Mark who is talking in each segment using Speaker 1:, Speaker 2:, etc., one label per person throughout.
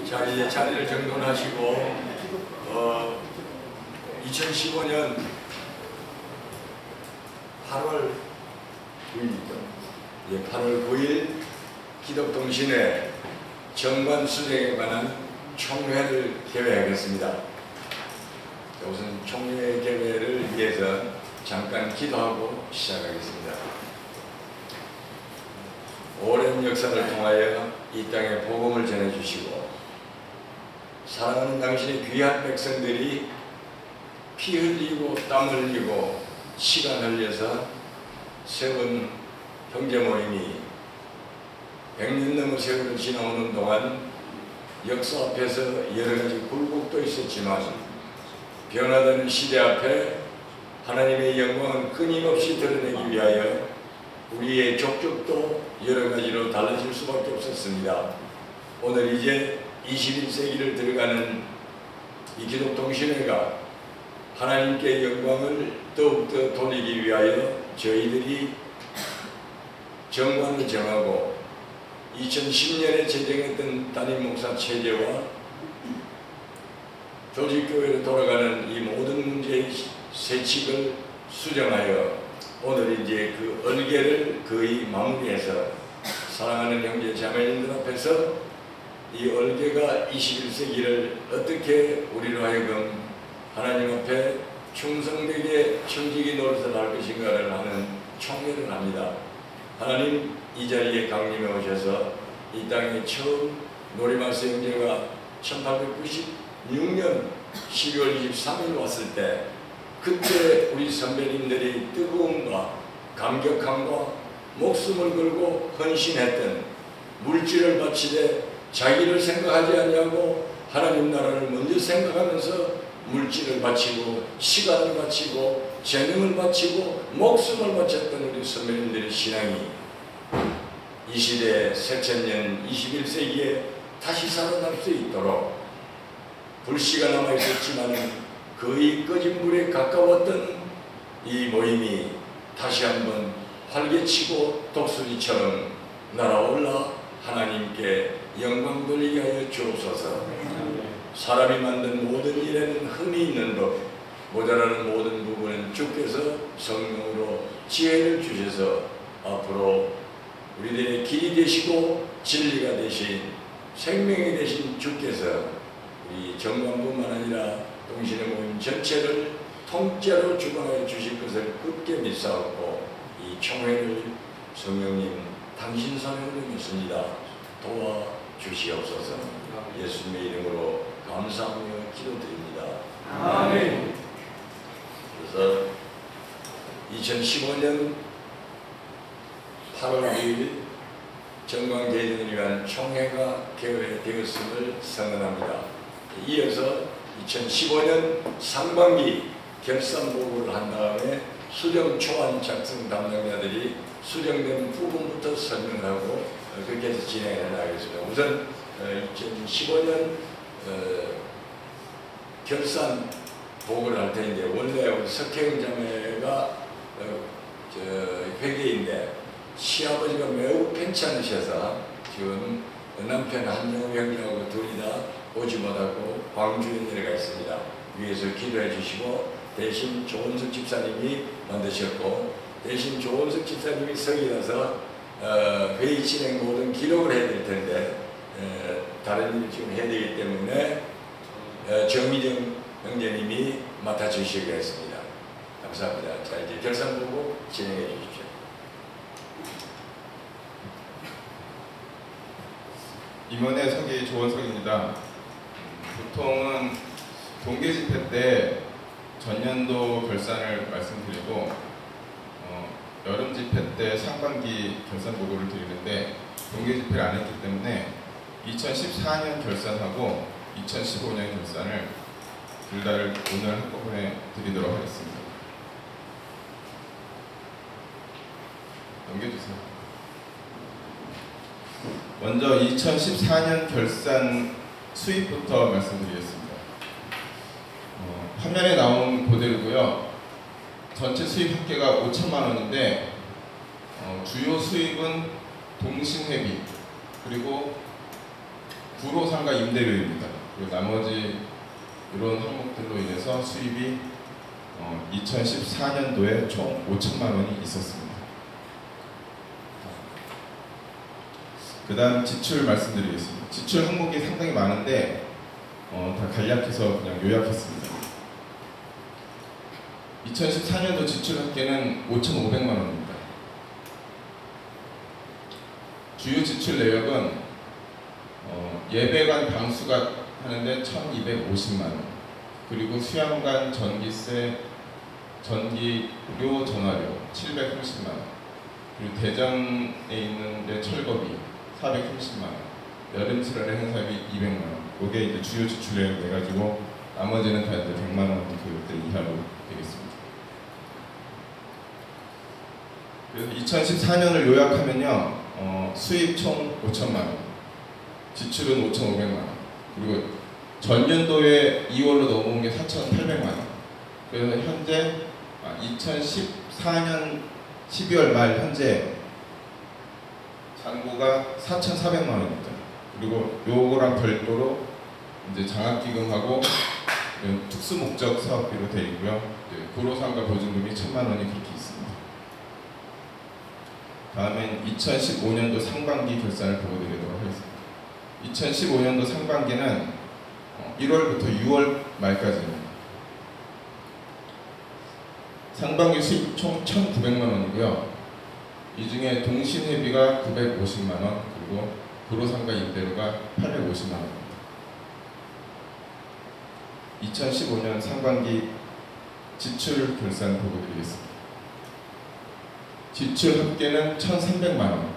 Speaker 1: 자, 이제 자리를 정돈하시고 2015년 8월 9일이죠. 예, 8월 9일 기독동신회 정관 수정에 관한 총회를 개회하겠습니다. 우선 총회 개회를 위해서 잠깐 기도하고 시작하겠습니다. 오랜 역사를 통하여 이 땅에 복음을 전해주시고 사랑하는 당신의 귀한 백성들이 피 흘리고 땀 흘리고 시간 흘려서 세운 형제 모임이 100년 넘은 세월을 지나오는 동안 역사 앞에서 여러가지 굴곡도 있었지만 변화되는 시대 앞에 하나님의 영광은 끊임없이 드러내기 위하여 우리의 족적도 여러가지로 달라질 수밖에 없었습니다. 오늘 이제 21세기를 들어가는 이 기독동신회가 하나님께 영광을 더욱더 돌리기 위하여 저희들이 정관을 정하고 2010년에 제정했던 담임 목사 체제와 조직교회로 돌아가는 이 모든 문제의 세칙을 수정하여 오늘 이제 그 얼개를 거의 마무리해서 사랑하는 형제 자매님들 앞에서 이 얼개가 21세기를 어떻게 우리로 하여금 하나님 앞에 충성되게 청지기 노릇을 할 것인가를 하는 총회를 합니다. 하나님 이 자리에 강림해 오셔서 이 땅에 처음 노리마스 형제가 1896년 12월 23일 왔을 때 그때 우리 선배님들이 뜨거움과 감격함과 목숨을 걸고 헌신했던 물질을 바치되 자기를 생각하지 아니하고 하나님 나라를 먼저 생각하면서 물질을 바치고 시간을 바치고 재능을 바치고 목숨을 바쳤던 우리 선배님들의 신앙이 이 시대 새천년 21세기에 다시 살아날 수 있도록 불씨가 남아있었지만 거의 꺼진 불에 가까웠던 이 모임이 다시 한번 활개치고 독수리처럼 날아올라 하나님께 영광 돌리게 하여 주옵소서. 사람이 만든 모든 일에는 흠이 있는 법, 모자라는 모든 부분은 주께서 성령으로 지혜를 주셔서 앞으로 우리들의 길이 되시고 진리가 되신 생명이 되신 주께서 우리 정관뿐만 아니라 동신의 모임 전체를 통째로 주관하여 주실 것을 굳게 믿사옵고 이 총회를 성령님 당신 손에 올려놓습니다. 도와주시옵소서. 예수님의 이름으로 감사하며 기도드립니다. 아멘. 그래서 2015년 8월 2일 정관 개정을 위한 총회가 개회되었음을 선언합니다. 이어서 2015년 상반기 결산보고를 한 다음에 수정 초안 작성 담당자들이 수정된 부분부터 설명을 하고 그렇게 해서 진행해 나가겠습니다. 우선 2015년 결산 보고를 할 텐데 원래 우리 석혜영 자매가 회계인데 시아버지가 매우 편찮으셔서 지금 남편 한영우 형님하고 둘이 다 오지 못하고 광주에 내려가 있습니다. 위에서 기도해 주시고 대신 조은석 집사님이 만드셨고 대신 조은석 집사님이 석이라서 회의 진행 모든 기록을 해야 될 텐데 다른 일을 지금 해야 되기 때문에 정미정 형제님이 맡아주시기로 했습니다. 감사합니다. 자, 이제 결산 보고 진행해 주십시오.
Speaker 2: 임원의 서기 조원석입니다. 보통은 동계 집회 때 전년도 결산을 말씀드리고 여름 집회 때 상반기 결산 보고를 드리는데 동계 집회를 안 했기 때문에 2014년 결산하고 2015년 결산을 둘 다를 오늘 한꺼번에 드리도록 하겠습니다. 넘겨주세요. 먼저 2014년 결산 수입부터 말씀드리겠습니다. 화면에 나온 그대로고요. 전체 수입 합계가 5천만 원인데 주요 수입은 동신회비 그리고 구로상가 임대료입니다. 그리고 나머지 이런 항목들로 인해서 수입이 2014년도에 총 5천만 원이 있었습니다. 그 다음 지출 말씀드리겠습니다. 지출 항목이 상당히 많은데 다 간략해서 그냥 요약했습니다. 2014년도 지출 합계는 5,500만 원입니다. 주요 지출 내역은 예배관 방수가 하는데 1,250만 원, 그리고 수양관 전기세, 전기료, 전화료 730만 원, 그리고 대전에 있는데 철거비 430만 원, 여름철에 행사비 200만 원. 이게 이제 주요 지출 내역 해가지고 나머지는 다 이제 100만 원 그 이하로 되겠습니다. 그래서 2014년을 요약하면요, 수입 총 5천만 원, 지출은 5,500만 원, 그리고 전년도에 2월로 넘어온 게 4,800만 원. 그래서 현재 2014년 12월 말 현재 잔고가 4,400만 원입니다. 그리고 요거랑 별도로 이제 장학기금하고 특수목적 사업비로 되어 있고요. 구로상가 보증금이 1,000만 원이 그렇게 있습니다. 다음엔 2015년도 상반기 결산을 보고드리도록 하겠습니다. 2015년도 상반기는 1월부터 6월 말까지입니다. 상반기 수입 총 1,900만 원이고요. 이 중에 동신회비가 950만 원, 그리고 구로상가 임대료가 850만 원입니다. 2015년 상반기 지출 결산 보고드리겠습니다. 지출 합계는 1,300만 원.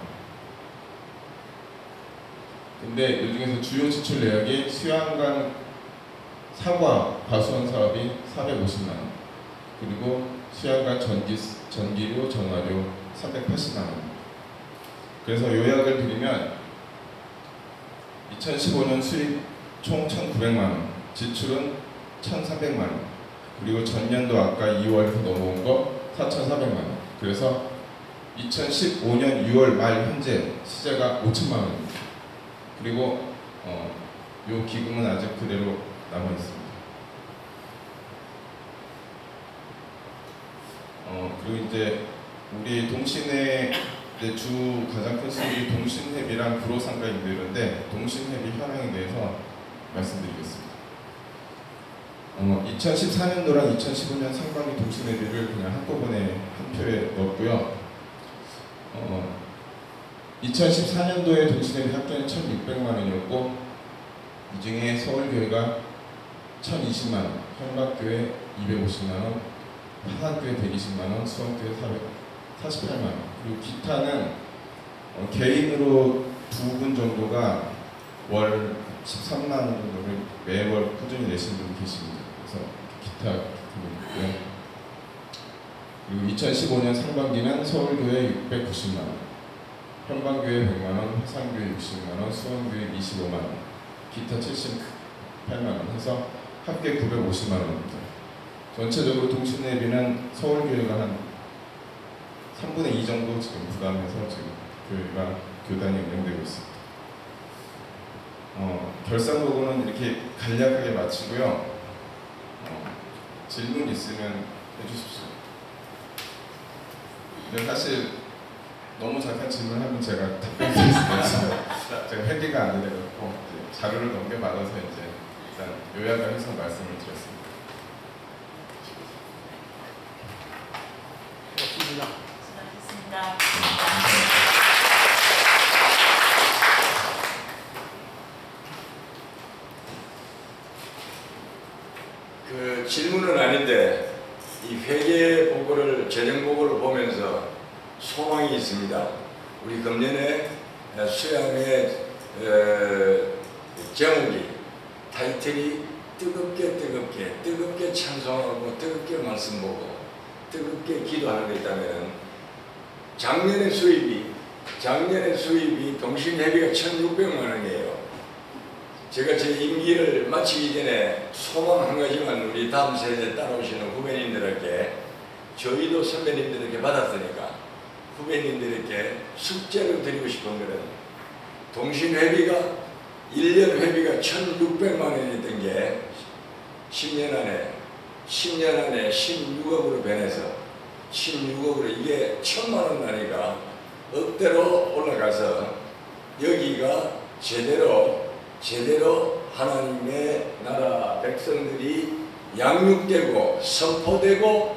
Speaker 2: 근데 이 중에서 주요 지출 내역이 수양관 사과 과수원 사업이 450만 원, 그리고 수양관 전기료, 전화료 380만 원. 그래서 요약을 드리면 2015년 수입 총 1,900만 원, 지출은 1,300만 원, 그리고 전년도 아까 2월에서 넘어온 거 4,400만 원. 그래서 2015년 6월 말 현재 시세가 5천만 원입니다. 그리고 요 기금은 아직 그대로 남아 있습니다. 그리고 이제 우리 동신회 주 가장 큰 수입이 동신회비랑 구로상가 임대료인데 동신회비 현황에 대해서 말씀드리겠습니다. 2014년도랑 2015년 상반기 동신회비를 그냥 한꺼번에 한 표에 넣었고요. 2014년도에 동신회비 합계는 1,600만 원이었고 이 중에 서울교회가 1,020만 원, 현박교회 250만 원, 파산교회 120만 원, 수원교회 448만 원, 그리고 기타는 개인으로 2분 정도가 월 13만 원 정도를 매월 꾸준히 내시는 분이 계십니다. 그래서 기타 있고요. 그리고 2015년 상반기는 서울교회 690만 원, 현방교회 100만 원, 화산교회 60만 원, 수원교회 25만 원, 기타 78만 원 해서 합계 950만 원입니다. 전체적으로 동신회비는 서울교회가 한 3분의 2 정도 지금 부담해서 지금 교회가 교단이 운영되고 있습니다. 결산 보고는 이렇게 간략하게 마치고요. 질문 있으면 해주십시오. 근데 사실 너무 잠깐 질문하면 제가 답변 드릴 수가 있어요. 제가 회계가 안 돼갖고 자료를 넘겨받아서 이제 일단 요약을 해서 말씀을 드렸습니다.
Speaker 3: 수고하셨습니다.
Speaker 1: 그 질문은 아닌데 이 회계 보고를 재정 보고를 보면서 소망이 있습니다. 우리 금년에 수양의 제목이 타이틀이 뜨겁게 찬송하고 뜨겁게 말씀 보고 뜨겁게 기도하는 데 있다면 작년의 수입이 동신회비가 1,600만 원이에요. 제가 제 임기를 마치기 전에 소망 한 가지만 우리 다음 세대 따라오시는 후배님들에게, 저희도 선배님들에게 받았으니까 후배님들에게 숙제를 드리고 싶은 것은 동신회비가 1년 회비가 1,600만 원이었던 게 10년 안에 16억으로 변해서 16억으로 이게 1,000만 원 단위가 억대로 올라가서 여기가 제대로 하나님의 나라 백성들이 양육되고 선포되고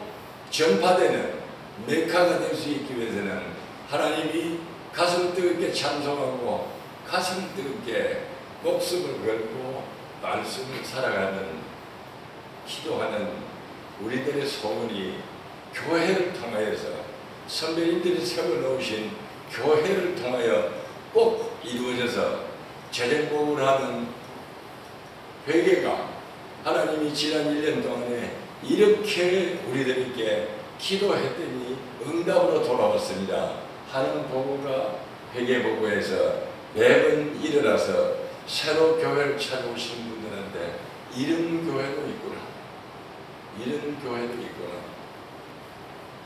Speaker 1: 전파되는 메카가 될 수 있기 위해서는 하나님이 가슴 뜨겁게 찬송하고 가슴 뜨겁게 목숨을 걸고 말씀을 살아가는 기도하는 우리들의 소원이 교회를 통하여서 선배님들이 세워놓으신 교회를 통하여 꼭 이루어져서 재정복을 하는 회개가 하나님이 지난 1년 동안에 이렇게 우리들에게 기도했더니 응답으로 돌아왔습니다. 하는 보고가 회개보고에서 매번 일어나서 새로 교회를 찾아오시는 분들한테 이런 교회도 있구나. 이런 교회도 있구나.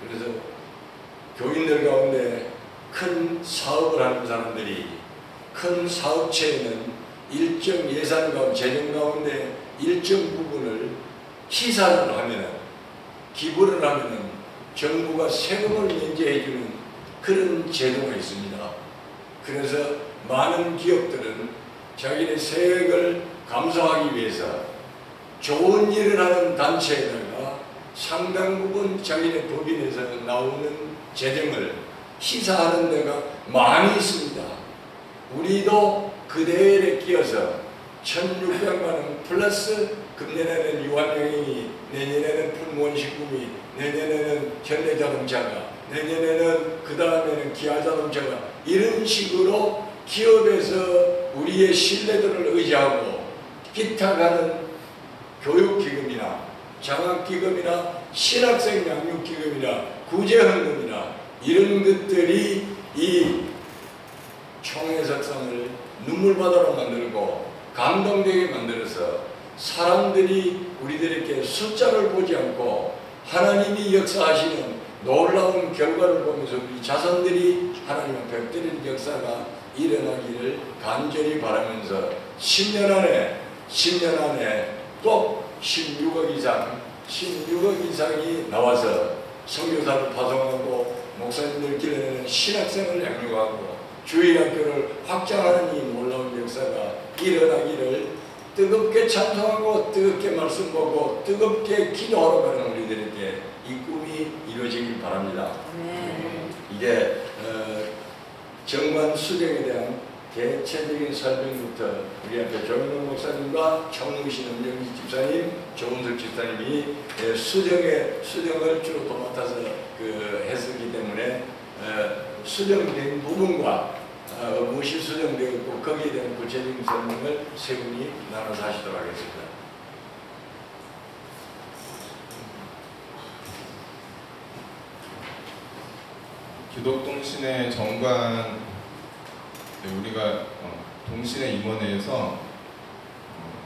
Speaker 1: 그래서 교인들 가운데 큰 사업을 하는 사람들이 큰 사업체에는 일정 예산과 재정 가운데 일정 부분을 희산을 하면은 기부를 하면은 정부가 세금을 면제해주는 그런 제도가 있습니다. 그래서 많은 기업들은 자기네 세액을 감소하기 위해서 좋은 일을 하는 단체에다가 상당 부분 자기네 법인에서 나오는 재정을 희사하는 데가 많이 있습니다. 우리도 그 대회에 끼어서 1,600만 원 플러스 금년에는 유한영인이, 내년에는 풀무원식품이, 내년에는 현대자동차가, 내년에는 그 다음에는 기아자동차가 이런 식으로 기업에서 우리의 신뢰도를 의지하고 기타 가는 교육기금이나 장학기금이나 신학생 양육기금이나 구제헌금이나 이런 것들이 이 총회석상을 눈물바다로 만들고 감동되게 만들어서 사람들이 우리들에게 숫자를 보지 않고 하나님이 역사하시는 놀라운 결과를 보면서 우리 자손들이 하나님 앞에 엎드리는 역사가 일어나기를 간절히 바라면서 10년 안에 꼭 16억 이상이 나와서 선교사를 파송하고 목사님들 길러내는 신학생을 양육하고 주일학교를 확장하는 이 놀라운 역사가 일어나기를 뜨겁게 찬송하고 뜨겁게 말씀 보고 뜨겁게 기도하러 가는 우리들에게 이 꿈이 이루어지길 바랍니다. 이제 정관 수정에 대한 대체적인 설명부터 우리 앞에 조민호 목사님과 청릉신 엄정지 집사님, 조은석 집사님이 수정을 주로 도맡아서 했었기 때문에 수정된 부분과 무엇이 수정되어 있고 거기에 대한 구체적인 설명을 세 분이 나눠서 하시도록 하겠습니다.
Speaker 2: 기독동신의 정관, 우리가 동신의 임원회에서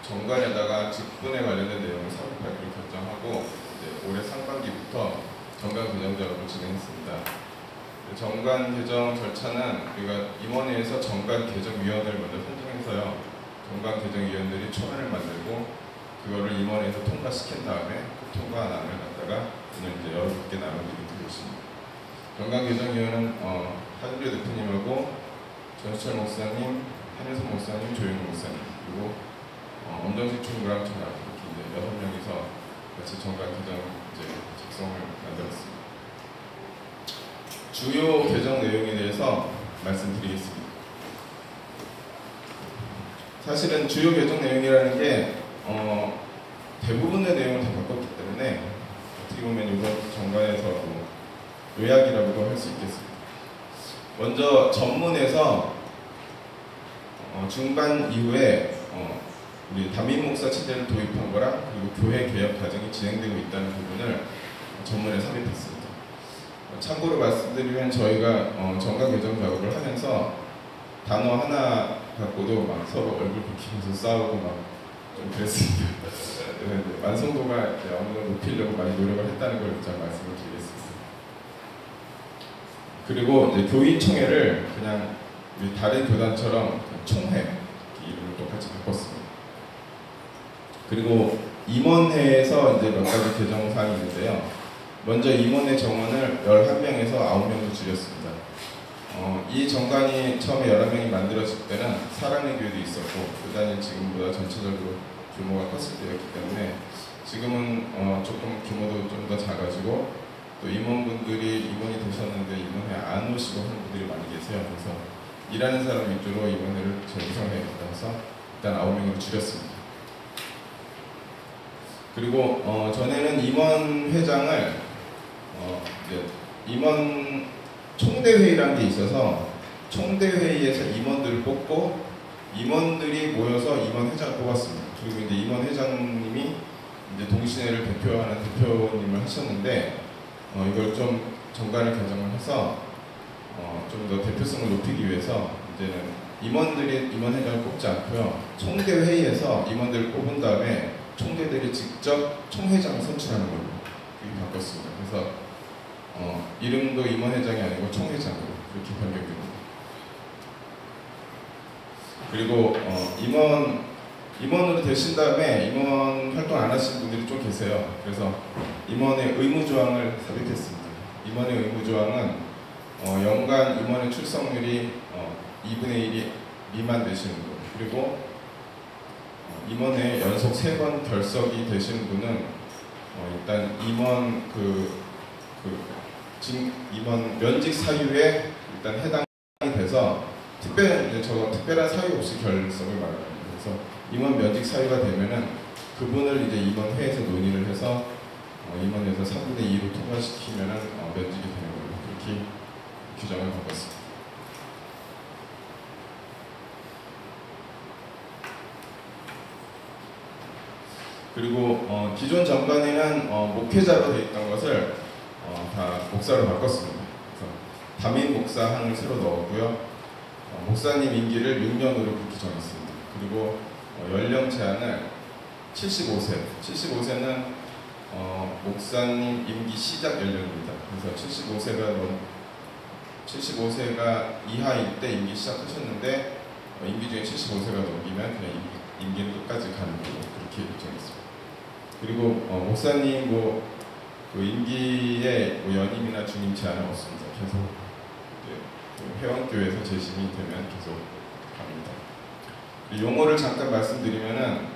Speaker 2: 정관에다가 직분에 관련된 내용을 삽입하기로 결정하고 올해 상반기부터 정관 개정 작업을 진행했습니다. 정관 개정 절차는 우리가 임원회에서 정관 개정위원회를 먼저 선정해서요, 정관 개정위원들이 초안을 만들고 그거를 임원회에서 통과시킨 다음에 그 통과한 안을 갖다가 오늘 이제 여러분께 나눠드리도록 있습니다. 정관 개정위원은 하준재 대표님하고 전수철 목사님, 한일선 목사님, 조영희 목사님, 그리고 엄정식 총무랑 저랑 이렇게 이제 6명이서 같이 정관 개정 작성을 만들었습니다. 주요 개정 내용에 대해서 말씀드리겠습니다. 사실은 주요 개정 내용이라는 게 대부분의 내용을 다 바꿨기 때문에 어떻게 보면 이번 정관에서 요약이라고도 할 수 있겠습니다. 먼저 전문에서 중반 이후에 우리 담임 목사 체제를 도입한 거랑 그리고 교회 개혁 과정이 진행되고 있다는 부분을 전문에 삽입했습니다. 참고로 말씀드리면 저희가 정관 개정 작업을 하면서 단어 하나 갖고도 막 서로 얼굴 붉히면서 싸우고 막 좀 그랬습니다. 완성도가 어느 정도 높이려고 많이 노력을 했다는 걸 일단 말씀을 드리겠습니다. 그리고 이제 교인총회를 그냥 우리 다른 교단처럼 총회 이름을 똑같이 바꿨습니다. 그리고 임원회에서 이제 몇 가지 개정 사항이 있는데요. 먼저 임원회 정원을 11명에서 9명으로 줄였습니다. 이 정관이 처음에 11명이 만들어질 때는 사랑의 교회도 있었고 교단이 지금보다 전체적으로 규모가 컸을 때였기 때문에 지금은 조금 규모도 좀 더 작아지고 또 임원분들이 임원이 되셨는데 임원회 안 오시고 하는 분들이 많이 계세요. 그래서 일하는 사람 위주로 임원회를 재구성해야겠다 해서 일단 9명으로 줄였습니다. 그리고 전에는 임원회장을 임원 총대회의라는 게 있어서 총대회의에서 임원들을 뽑고 임원들이 모여서 임원회장을 뽑았습니다. 그리고 이제 임원회장님이 이제 동신회를 대표하는 대표님을 하셨는데 이걸 좀 정관을 개정을 해서 좀 더 대표성을 높이기 위해서 이제는 임원들이 임원회장을 뽑지 않고요. 총대회의에서 임원들을 뽑은 다음에 총대들이 직접 총회장을 선출하는 걸로 바꿨습니다. 그래서 이름도 임원회장이 아니고 총회장으로 그렇게 변경됩니다. 그리고 임원으로 되신 다음에 임원 활동 안 하시는 분들이 좀 계세요. 그래서 임원의 의무조항을 삽입했습니다. 임원의 의무조항은 연간 임원의 출석률이 2분의 1이 미만 되시는 분, 그리고 임원회 연속 3번 결석이 되시는 분은 일단 임원 임원 면직 사유에 일단 해당이 돼서 특별한 사유 없이 결석을 말합니다. 그래서 임원 면직 사유가 되면은 그분을 이제 임원회에서 논의를 해서 임원회에서 3분의 2로 통과시키면은 면직이 되는 걸로 그렇게 규정을 바꿨습니다. 그리고 기존 정관에는 목회자로 되어 있던 것을 다 목사로 바꿨습니다. 그래서 담임 목사항을 새로 넣었고요. 목사님 임기를 6년으로 그렇게 정했습니다. 그리고 연령 제한을 75세. 75세는 목사님 임기 시작 연령입니다. 그래서 75세가 이하일 때 임기 시작하셨는데 임기 중에 75세가 넘기면 그냥 임기는 끝까지 가는 걸로 그렇게 정했습니다. 그리고 목사님 그 임기에 연임이나 중임 제한은 없습니다. 계속 회원교회에서 재심이 되면 계속 갑니다. 용어를 잠깐 말씀드리면은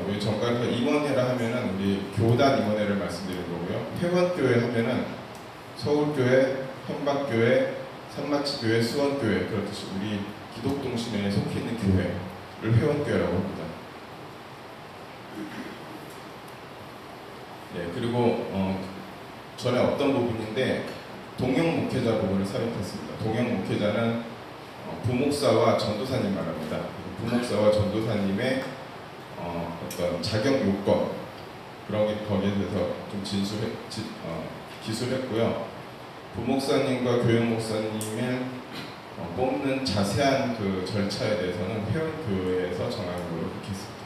Speaker 2: 우리 정관에서 임원회라 하면은 우리 교단 임원회를 말씀드리는 거고요. 회원교회 하면은 서울교회, 현박교회, 산마치교회, 수원교회 그렇듯이 우리 기독동신회에 속해 있는 교회를 회원교회라고 합니다. 네, 그리고 전에 어떤 부분인데 동형 목회자 부분을 삽입했습니다. 동형 목회자는 부목사와 전도사님 말합니다. 부목사와 전도사님의 어떤 자격 요건 그런 게 거기에 대해서 좀 기술했고요. 부목사님과 교육 목사님을 뽑는 자세한 그 절차에 대해서는 회원교회에서 정하는 걸로 그렇게 했습니다.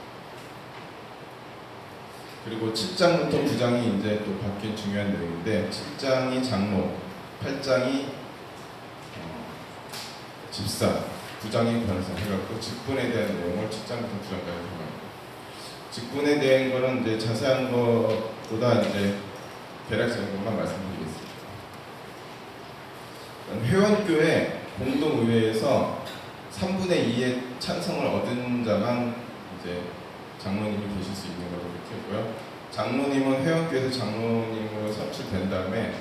Speaker 2: 그리고 7장부터 9장이 이제 또 바뀐 중요한 내용인데 7장이 장로, 8장이 집사, 9장이 변호사 해갖고 직분에 대한 내용을 7장부터 9장까지 정합니다. 직분에 대한 거는 이제 자세한 것보다 이제 대략적인 것만 말씀드리겠습니다. 회원교회 공동의회에서 3분의 2의 찬성을 얻은 자만 이제 장로님이 되실 수 있는 걸로 그렇게 했고요. 장로님은 회원교회에서 장로님으로 선출된 다음에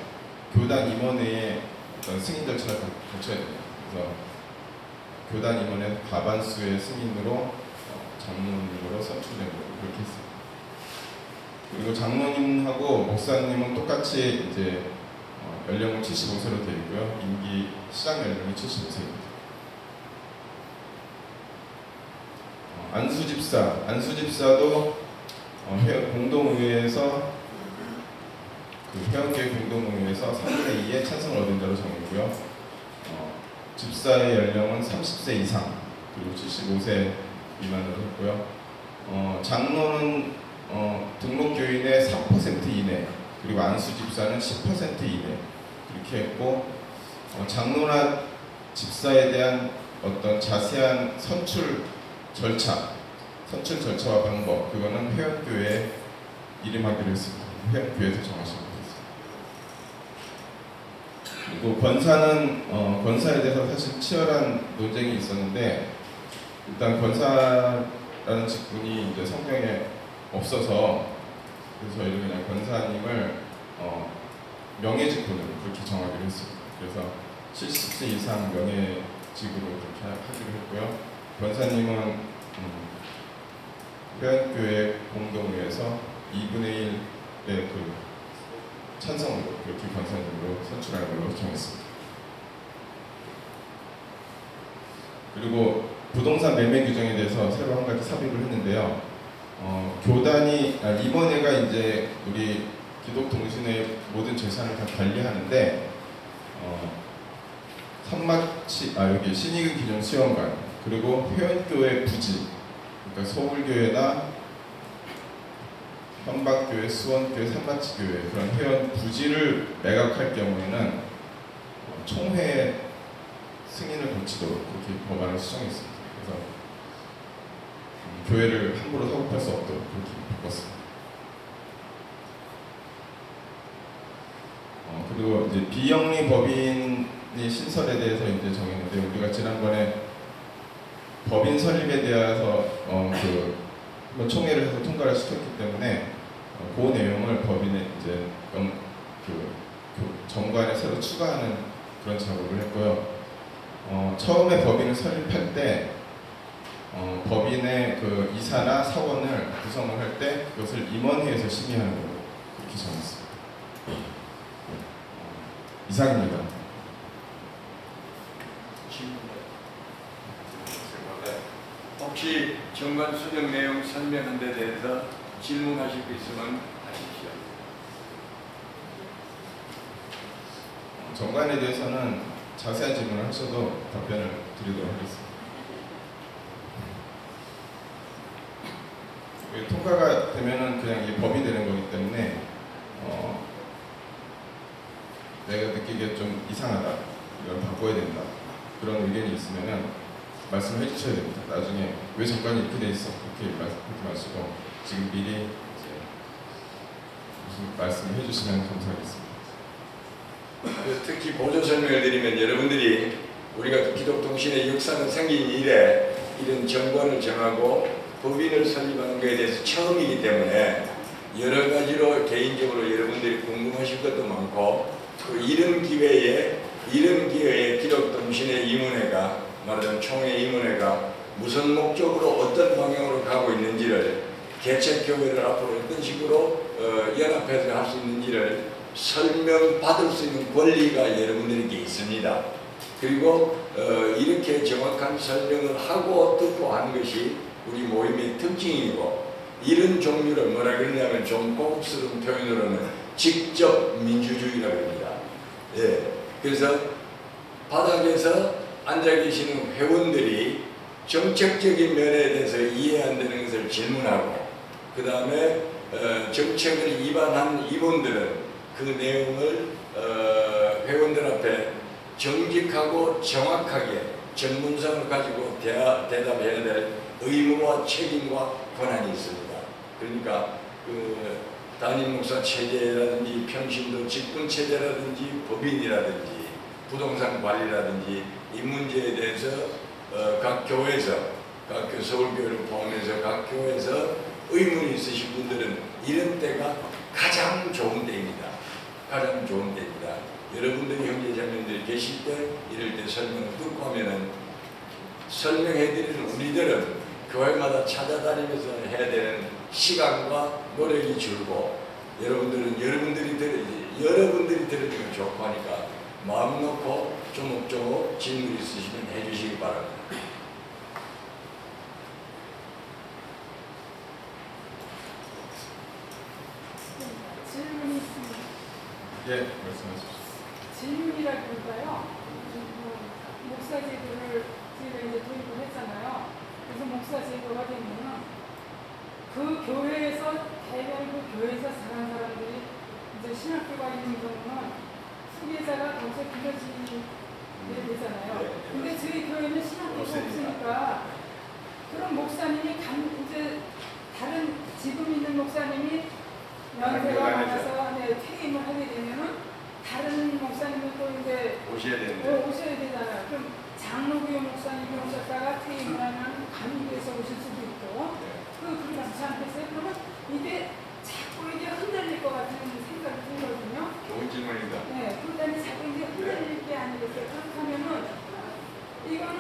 Speaker 2: 교단 임원회에 어떤 승인 절차를 거쳐야 됩니다. 그래서 교단 임원회 과반수의 승인으로 장로님으로 선출된 걸로 그렇게 했습니다. 그리고 장로님하고 목사님은 똑같이 이제 연령은 75세로 되어 있고요. 임기 시작 연령이 75세입니다. 안수집사도 공동의회에서 회원교회 공동의회에서 3분의 2의 찬성을 얻은 자로 정했고요. 집사의 연령은 30세 이상 그리고 75세 미만으로 했고요. 장로는 등록교인의 3% 이내 그리고 안수집사는 10% 이내 이렇게 했고 장로나 집사에 대한 어떤 자세한 선출 절차, 선출 절차와 방법, 그거는 회원교회에 이름하기로 했습니다. 회원교회에서 정하신 것입니다. 그리고 권사는 권사에 대해서 사실 치열한 논쟁이 있었는데, 일단 권사라는 직분이 이제 성경에 없어서, 그래서 저희는 그냥 권사님을 명예직분으로 그렇게 정하기로 했습니다. 그래서 70세 이상 명예직으로 그렇게 하기로 했고요. 권사님은 회원교회 공동회에서 2분의 1의 그 찬성으로 그렇게 권사님으로 선출할 걸로 정했습니다. 그리고 부동산 매매 규정에 대해서 새로 한 가지 삽입을 했는데요. 교단이 임원회가 이제 우리 기독동신의 모든 재산을 다 관리하는데, 여기 신익은 기념 수영관, 그리고 회원교회 부지, 그러니까 서울교회나 현박교회, 수원교회, 산마치교회 그런 회원 부지를 매각할 경우에는 총회 승인을 거치도록 그렇게 법안을 수정했습니다. 그래서 교회를 함부로 사고팔 수 없도록 그렇게 바꿨습니다. 그리고 이제 비영리 법인이 신설에 대해서 이제 정했는데, 우리가 지난번에 법인 설립에 대해서 한번 총회를 해서 통과를 시켰기 때문에 그 내용을 법인에 이제 정관에 새로 추가하는 그런 작업을 했고요. 처음에 법인을 설립할 때 법인의 그 이사나 사원을 구성을 할 때 그것을 임원회에서 심의하는 걸로 그렇게 정했습니다. 이상입니다.
Speaker 1: 혹시 정관 수정 내용 설명한 데 대해서 질문하실 거 있으면 하십시오.
Speaker 2: 정관에 대해서는 자세한 질문을 하셔도 답변을 드리도록 하겠습니다. 통과가 되면은 그냥 이게 법이 되는 거기 때문에 내가 느끼기에 좀 이상하다, 이건 바꿔야 된다, 그런 의견이 있으면은 말씀해 주셔야 됩니다. 나중에 왜 정관이 이렇게 돼 있어? 그렇게 마시고 지금 미리 이제 무슨 말씀을 해주시면 감사하겠습니다.
Speaker 1: 특히 보조 설명을 드리면, 여러분들이 우리가 기독통신의 역사가 생긴 이래 이런 정관을 정하고 법인을 설립하는 것에 대해서 처음이기 때문에 여러 가지로 개인적으로 여러분들이 궁금하실 것도 많고, 또 이런 기회에 기독통신의 임원회가, 말하자면 총회 임원회가 무슨 목적으로 어떤 방향으로 가고 있는지를, 개척교회를 앞으로 어떤 식으로 연합해서 할 수 있는지를 설명받을 수 있는 권리가 여러분들에게 있습니다. 그리고 이렇게 정확한 설명을 하고 듣고 하는 것이 우리 모임의 특징이고, 이런 종류를 뭐라 그러냐면 좀 고급스러운 표현으로는 직접 민주주의라고 합니다. 예. 그래서 바닥에서 앉아 계시는 회원들이 정책적인 면에 대해서 이해 안 되는 것을 질문하고, 그 다음에 정책을 위반한 이분들은 그 내용을 회원들 앞에 정직하고 정확하게 전문성을 가지고 대답해야 될 의무와 책임과 권한이 있습니다. 그러니까 담임 목사 체제라든지 평신도 직분 체제라든지 법인이라든지 부동산 관리라든지 이 문제에 대해서 각 교회에서, 각 서울교회를 포함해서 각 교회에서 의문이 있으신 분들은 이런 때가 가장 좋은 때입니다. 가장 좋은 때입니다. 여러분들이 형제자매들이 계실 때 이럴 때 설명을 듣고 하면은 설명해드리는 우리들은 교회마다 찾아다니면서 해야 되는 시간과 노력이 줄고, 여러분들이 들으면 좋고 하니까 마음 놓고 조목조목 질문 있으시면 해주시기 바랍니다.
Speaker 4: 질문이 있습니다.
Speaker 2: 예, 말씀하십시오.
Speaker 4: 질문이라기보다요, 목사 제도를 저희가 이제 도입을 했잖아요. 그래서 목사 제도가 되면은 그 교회에서 대변 그 교회에서 사는 사람들이 이제 신학교가 있는 경우는 후계자가 거기서 길러지게 되잖아요. 근데 저희 교회는 신학교가 없으니까 그런 목사님이 이제 다른 지금 있는 목사님이 연세가 많아서 퇴임을 하게 되면은 다른 목사님은 또 이제
Speaker 1: 오셔야 되는데.
Speaker 4: 오셔야 되잖아요. 그럼 장로교회 목사님이 오셨다가 퇴임을 하면 감리교에서 오실 수도 있고 그렇지 않겠어요? 그러면 이게 자꾸 이게 흔들릴 것 같은 생각이 들거든요.
Speaker 1: 좋은 질문입니다.
Speaker 4: 네, 그러다니 자꾸 이제 흔들릴 게 아니겠어요? 그렇다면은 이거는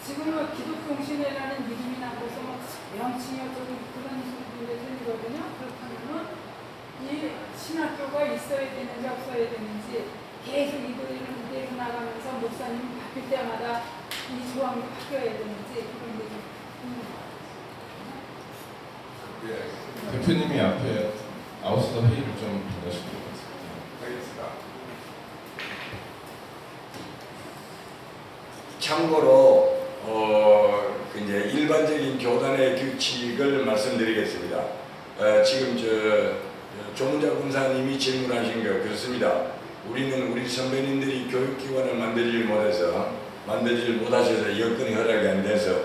Speaker 4: 지금은 기독공신회라는 이름이 나고서 명칭이 어쩌고 그런 소리들이 들리거든요. 그렇다면은 이 신학교가 있어야 되는지 없어야 되는지 계속 이대로 나가면서 목사님이 바뀔 때마다 이 조항이 바뀌어야 되는지 그런 게 좀 궁금해요.
Speaker 2: 대표님이 앞에 아웃사이더 회의를 좀 받으실 것 같습니다.
Speaker 1: 알겠습니다. 참고로 이제 일반적인 교단의 규칙을 말씀드리겠습니다. 지금 조문자 군사님이 질문하신 거 그렇습니다. 우리는 우리 선배님들이 교육기관을 만들지 못하셔서 여건이 허락이 안 돼서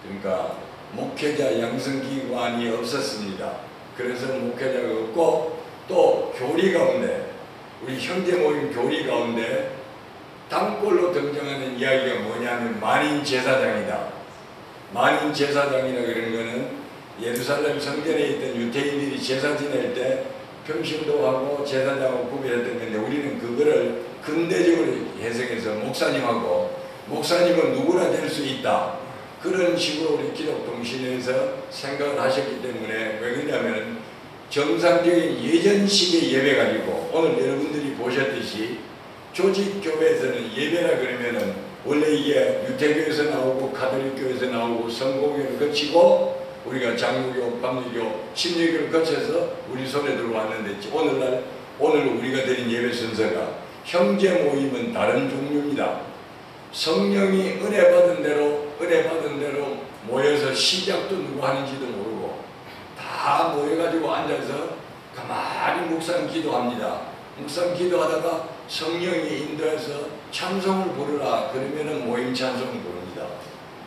Speaker 1: 그러니까 목회자 양성기관이 없었습니다. 그래서 목회자가 없고 또 교리 가운데 우리 형제 모임 교리 가운데 단골로 등장하는 이야기가 뭐냐면 만인 제사장이다. 만인 제사장이라 그런 거는 예루살렘 성전에 있던 유대인들이 제사 지낼 때 평신도 하고 제사장하고 구별했던 건데 우리는 그거를 근대적으로 해석해서 목사님은 누구나 될 수 있다. 그런 식으로 우리 기독동신에서 생각을 하셨기 때문에 왜 그러냐면 정상적인 예전식의 예배 가지고 오늘 여러분들이 보셨듯이 조직교회에서는 예배라 그러면은 원래 이게 유태교에서 나오고 가톨릭교에서 나오고 성공교를 거치고 우리가 장로교, 감리교, 침례교를 거쳐서 우리 손에 들어왔는데 오늘 우리가 드린 예배 순서가 형제 모임은 다른 종류입니다. 성령이 은혜 받은 대로 모여서 시작도 누구 하는지도 모르고 다 모여가지고 앉아서 가만히 묵상 기도합니다. 묵상 기도하다가 성령이 인도해서 찬송을 부르라 그러면은 모임 찬송을 부릅니다.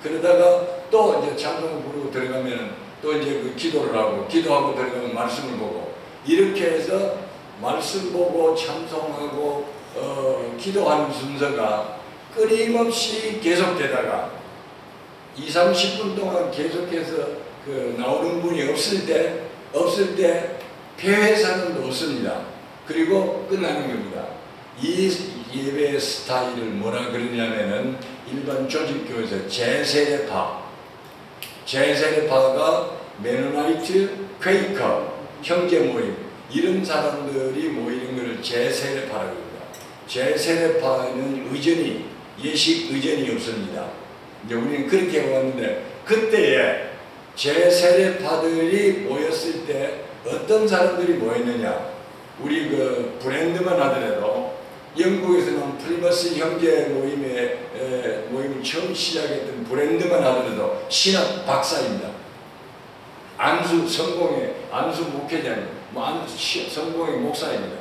Speaker 1: 그러다가 또 이제 찬송을 부르고 들어가면은 또 이제 그 기도를 하고 기도하고 들어가면 말씀을 보고 이렇게 해서 말씀 보고 찬송하고 기도하는 순서가 끊임없이 계속되다가 20-30분 동안 계속해서 나오는 분이 없을 때 폐회사는 놓습니다. 그리고 끝나는 겁니다. 이 예배의 스타일을 뭐라 그러냐면은 일반 조직교회에서 제세례파가 메노나이트, 퀘이커, 형제 모임 이런 사람들이 모이는 것을 제세례파라고 합니다. 제세례파는 예식 의전이 없습니다. 이제 우리는 그렇게 해왔는데 그때에 제세례파들이 모였을 때 어떤 사람들이 모였느냐 우리 그 브랜드만 하더라도 영국에서는 프리머스 형제 모임을 처음 시작했던 브랜드만 하더라도 신학 박사입니다. 안수 목회자님, 성공회 목사입니다.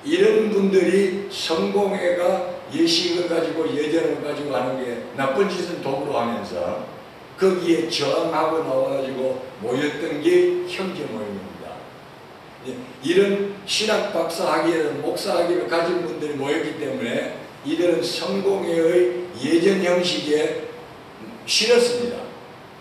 Speaker 1: 이런 분들이 성공회가 예식을 가지고 예전을 가지고 하는 게 나쁜 짓은 도구로 하면서 거기에 저항하고 나와가지고 모였던 게 형제 모임입니다. 이런 신학 박사 학위를 목사 학위를 가진 분들이 모였기 때문에 이들은 성공회의 예전 형식에 싫었습니다.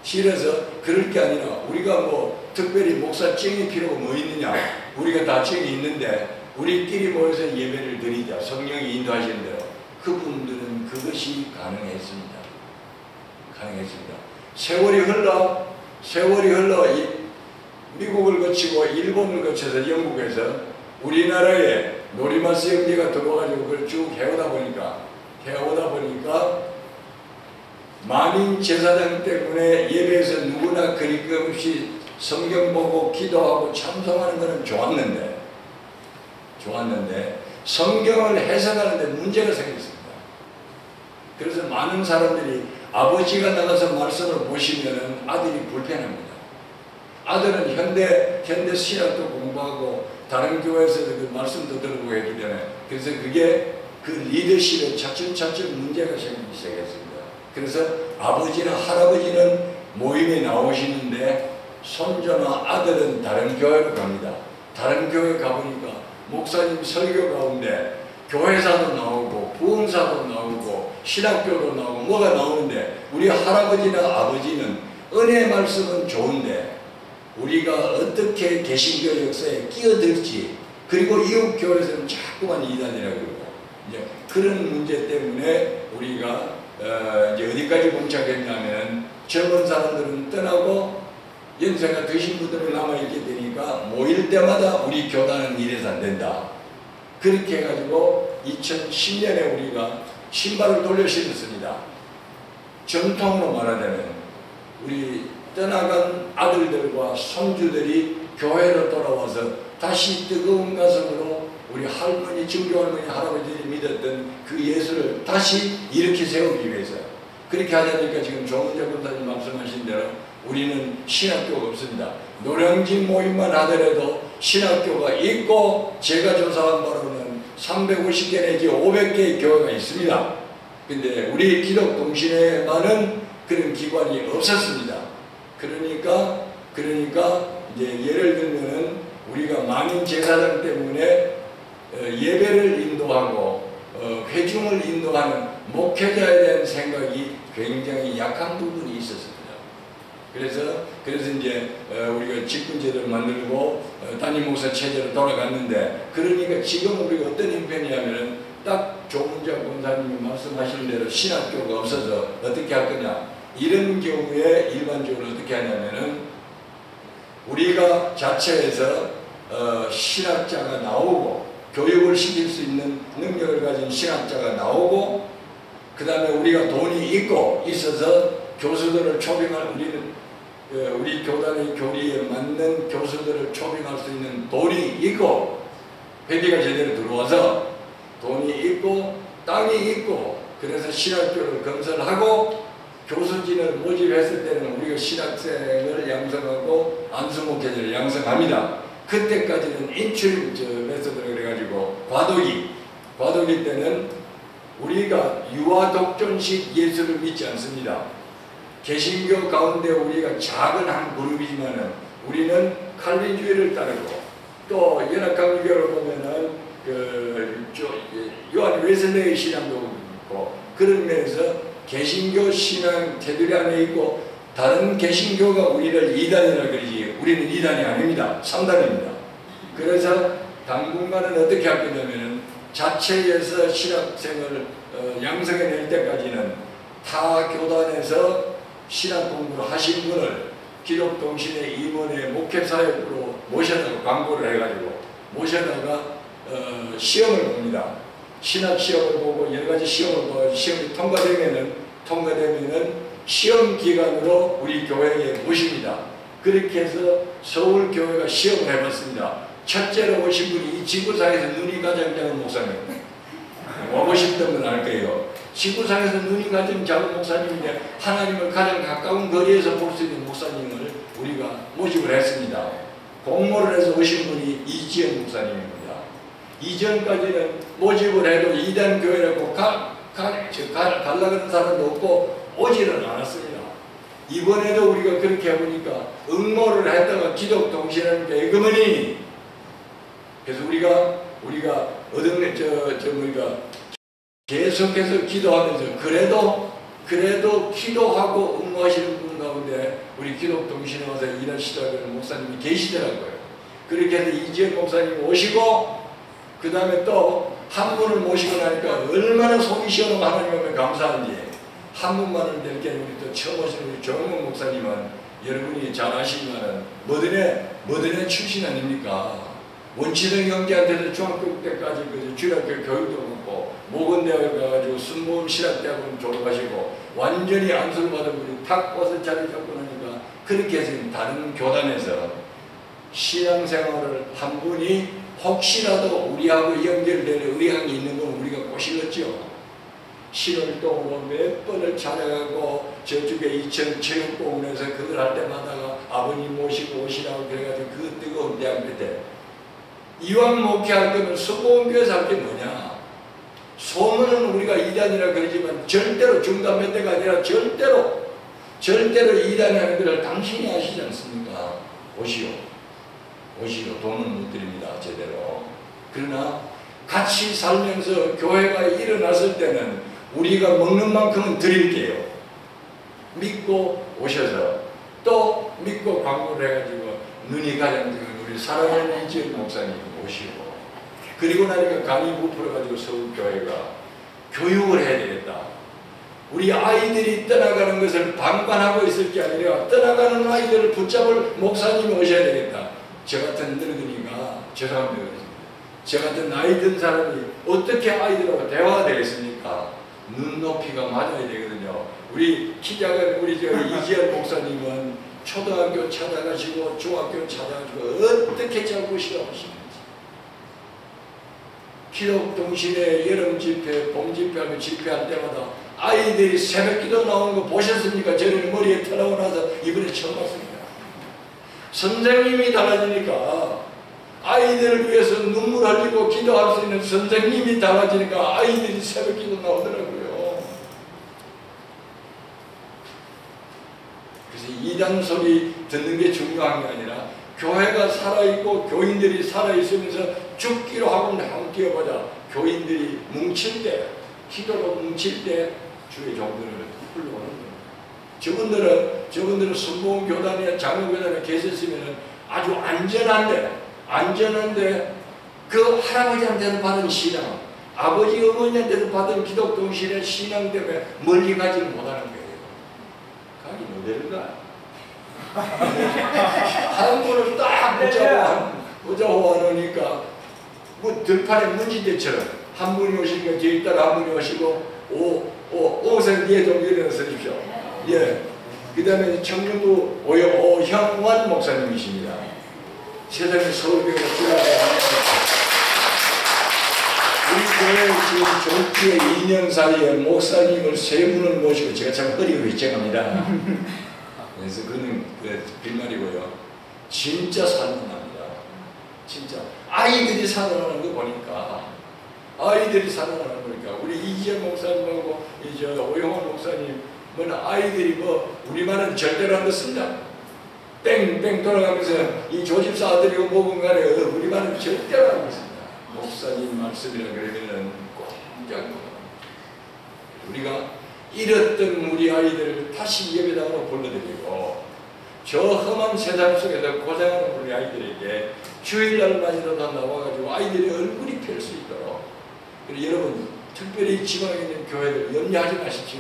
Speaker 1: 싫어서 그럴 게 아니라 우리가 뭐 특별히 목사 증이 필요가 뭐 있느냐 우리가 다 증이 있는데 우리끼리 모여서 예배를 드리자 성령이 인도하시는 대로 그분들은 그것이 가능했습니다. 세월이 흘러 미국을 거치고 일본을 거쳐서 영국에서 우리나라에 노리마스 형제가 들어와가지고 그걸 쭉 해오다 보니까 만인 제사장 때문에 예배에서 누구나 그리낌 없이 성경 보고 기도하고 찬송하는 것은 좋았는데 성경을 해석하는데 문제가 생겼습니다. 그래서 많은 사람들이 아버지가 나가서 말씀을 보시면은 아들이 불편합니다. 아들은 현대 신학도 공부하고 다른 교회에서도 그 말씀도 들어보고 했기 때문에 그래서 그게 그 리더십에 차츰 문제가 생기기 시작했습니다. 그래서 아버지나 할아버지는 모임에 나오시는데 손자나 아들은 다른 교회로 갑니다. 다른 교회 가보니까 목사님 설교 가운데 교회사도 나오고 부흥사도 나오고 신학교도 나오고 뭐가 나오는데 우리 할아버지나 아버지는 은혜 말씀은 좋은데 우리가 어떻게 개신교 역사에 끼어들지, 그리고 이웃 교회에서는 자꾸만 이단이라고 그러고 이제 그런 문제 때문에 우리가 이제 어디까지 봉착했냐면 젊은 사람들은 떠나고 연세가 드신 분들은 남아있게 되니까 모일 때마다 우리 교단은 이래서 안 된다. 그렇게 해가지고 2010년에 우리가 신발을 돌려 신었습니다. 전통으로 말하자면 우리 떠나간 아들들과 손주들이 교회로 돌아와서 다시 뜨거운 가슴으로 우리 할머니, 증조할머니, 할아버지들이 믿었던 그 예수를 다시 일으켜 세우기 위해서 그렇게 하자니까 지금 조문재 권사님 말씀하신 대로 우리는 신학교가 없습니다. 노량진 모임만 하더라도 신학교가 있고 제가 조사한 바로는 350개 내지 500개의 교회가 있습니다. 근데 우리 기독동신회만은 그런 기관이 없었습니다. 그러니까 이제 예를 들면은 우리가 만인 제사장 때문에 예배를 인도하고 회중을 인도하는 목회자에 대한 생각이 굉장히 약한 부분이 있었습니다. 그래서 이제 우리가 직분제도를 만들고 담임 목사 체제로 돌아갔는데, 그러니까 지금 우리가 어떤 형편이냐면은 딱 조문재 권사님이 말씀하시는 대로 신학교가 없어서 어떻게 할 거냐, 이런 경우에 일반적으로 어떻게 하냐면은 우리가 자체에서 신학자가 나오고 교육을 시킬 수 있는 능력을 가진 신학자가 나오고, 그 다음에 우리가 돈이 있어서 교수들을 초빙할, 우리 교단의 교리에 맞는 교수들을 초빙할 수 있는 돈이 있고, 회비가 제대로 들어와서 돈이 있고 땅이 있고, 그래서 신학교를 건설하고 교수진을 모집했을 때는 우리가 신학생을 양성하고 안수목회자를 양성합니다. 그때까지는 인출 메소드를 그래가지고 과도기 때는 우리가 유아독존식 예수를 믿지 않습니다. 개신교 가운데 우리가 작은 한 그룹이지만은 우리는 칼빈주의를 따르고, 또 연합강유교를 보면은 요한 웨슬레이 신앙도 있고, 그런 면에서 개신교 신앙 테두리 안에 있고, 다른 개신교가 우리를 이단이라 그러지 우리는 이단이 아닙니다. 3단입니다. 그래서 당분간은 어떻게 할 거냐면은 자체에서 신학생을 양성해낼 때까지는 타 교단에서 신학 공부를 하신 분을 기독동신회 임원회 목회사역으로 모셔다가 광고를 해가지고 모셔다가 시험을 봅니다. 신학 시험을 보고 여러 가지 시험을 보고, 시험이 통과되면은 시험 기간으로 우리 교회에 모십니다. 그렇게 해서 서울교회가 시험을 해봤습니다. 첫째로 오신 분이 이 지구상에서 눈이 가장 작은 목사님. 오고 싶던 분 알 거예요. 지구상에서 눈이 가장 작은 목사님인데 하나님을 가장 가까운 거리에서 볼 수 있는 목사님을 우리가 모집을 했습니다. 공모를 해서 오신 분이 이지연 목사님입니다. 이전까지는 모집을 해도 이단 교회라고 갈라 그런 사람도 없고 오지는 않았습니다. 이번에도 우리가 그렇게 해보니까 응모를 했다가 기독동신회는 배그머니, 그래서 우리가 우리가 계속해서 기도하면서 그래도 기도하고 응모하시는 분 가운데 우리 기독동신회 와서 일하시다가 목사님이 계시더라고요. 그렇게 해서 이지연 목사님 오시고, 그 다음에 또 한 분을 모시고 나니까 얼마나 속이 시원하고 하나님 앞에 감사한지, 한 분만을 될 때는 우리 또 처음 오신 우리 조영목 목사님은 여러분이 잘 아시지만은 머드네 출신 아닙니까? 원치동 형제한테도 중학교 때까지 주일학교 교육도 받고 모건대학을 가가지고 순모음 신학대학원 졸업하시고 완전히 안수를 받은 분이 탁 벗은 자리 잡고 나니까, 그렇게 해서 다른 교단에서 신앙생활을 한 분이 혹시라도 우리하고 연결될 의향이 있는 건 우리가 꼬실렀죠. 신월동으로 몇 번을 찾아가고 저쪽에 이천체육공원에서 그걸 할 때마다가 아버님 모시고 오시라고 그래가지고 그 뜨거운 대학 끝에 이왕 목회할 거면 수고원교회에서 할 게 뭐냐. 소문은 우리가 이단이라 그러지만 절대로 중단면대가 아니라 절대로 이단이라는 것을 당신이 아시지 않습니까? 오시오. 돈은 못 드립니다. 제대로. 그러나 같이 살면서 교회가 일어났을 때는 우리가 먹는 만큼은 드릴게요. 믿고 오셔서 또 믿고 광고를 해가지고 눈이 가장되는 우리 사랑하는 이지은 목사님 오시고, 그리고 나니까 간이 부풀어가지고 서울교회가 교육을 해야 되겠다. 우리 아이들이 떠나가는 것을 방관하고 있을 게 아니라 떠나가는 아이들을 붙잡을 목사님이 오셔야 되겠다. 저 같은 늙은이가, 죄송합니다, 저 같은 나이 든 사람이 어떻게 아이들하고 대화가 되겠습니까? 눈높이가 맞아야 되거든요. 우리 키 작은 우리 이지연 목사님은 초등학교 찾아가시고 중학교 찾아가시고 어떻게 잡고 시험하시는지, 기독동신회 여름 집회, 봄 집회하고 집회할 때마다 아이들이 새벽기도 나오는 거 보셨습니까? 저는 머리에 털어오고 나서 이번에 처음 봤습니다. 선생님이 달라지니까, 아이들을 위해서 눈물 흘리고 기도할 수 있는 선생님이 달라지니까 아이들이 새벽기도 나오더라고요. 그래서 이단 소리 듣는 게 중요한 게 아니라 교회가 살아있고 교인들이 살아있으면서 죽기로 하고 한번 뛰어보자. 교인들이 뭉칠 때, 기도로 뭉칠 때 주의 종들을 불러오는 거예요. 저분들은 순복음 교단이나 장로교단에 계셨으면 아주 안전한데 그 할아버지한테는 받은 신앙, 아버지 어머니한테는 받은 기독동신의 신앙 때문에 멀리 가지는 못하는 거예요. 가긴 어디를 가? 한 분을 딱 붙잡고 하니까 뭐 들판에 문지대처럼 한 분이 오시니까 뒤에 따라 한 분이 오시고 오선 뒤에 좀 일어나서십시오. 예. 그 다음에 청년도 오형원 목사님이십니다. 세상에 서울교회가 우리 교회 지금 졸지에 2년 사이에 목사님을 3분을 모시고 제가 참 허리가 휘청합니다. 그래서 그는 빈말이고요. 진짜 살만합니다. 진짜 아이들이 살아나는 거 보니까 우리 이지연 목사님하고 이제 오영환 목사님 아이들이 우리말은 절대로 안 듣습니다. 뺑뺑 돌아가면서 이 조집사 아들이고 뭐건 간에 우리말은 절대로 안 듣습니다. 목사님 말씀이라 그러면은 꼼짝 우리가 잃었던 우리 아이들을 다시 예배당으로 불러드리고, 저 험한 세상 속에서 고생하는 우리 아이들에게 주일날만이라도 나와가지고 아이들의 얼굴이 펼 수 있도록. 그리고 여러분, 특별히 지방에 있는 교회들 염려하지 마십시오.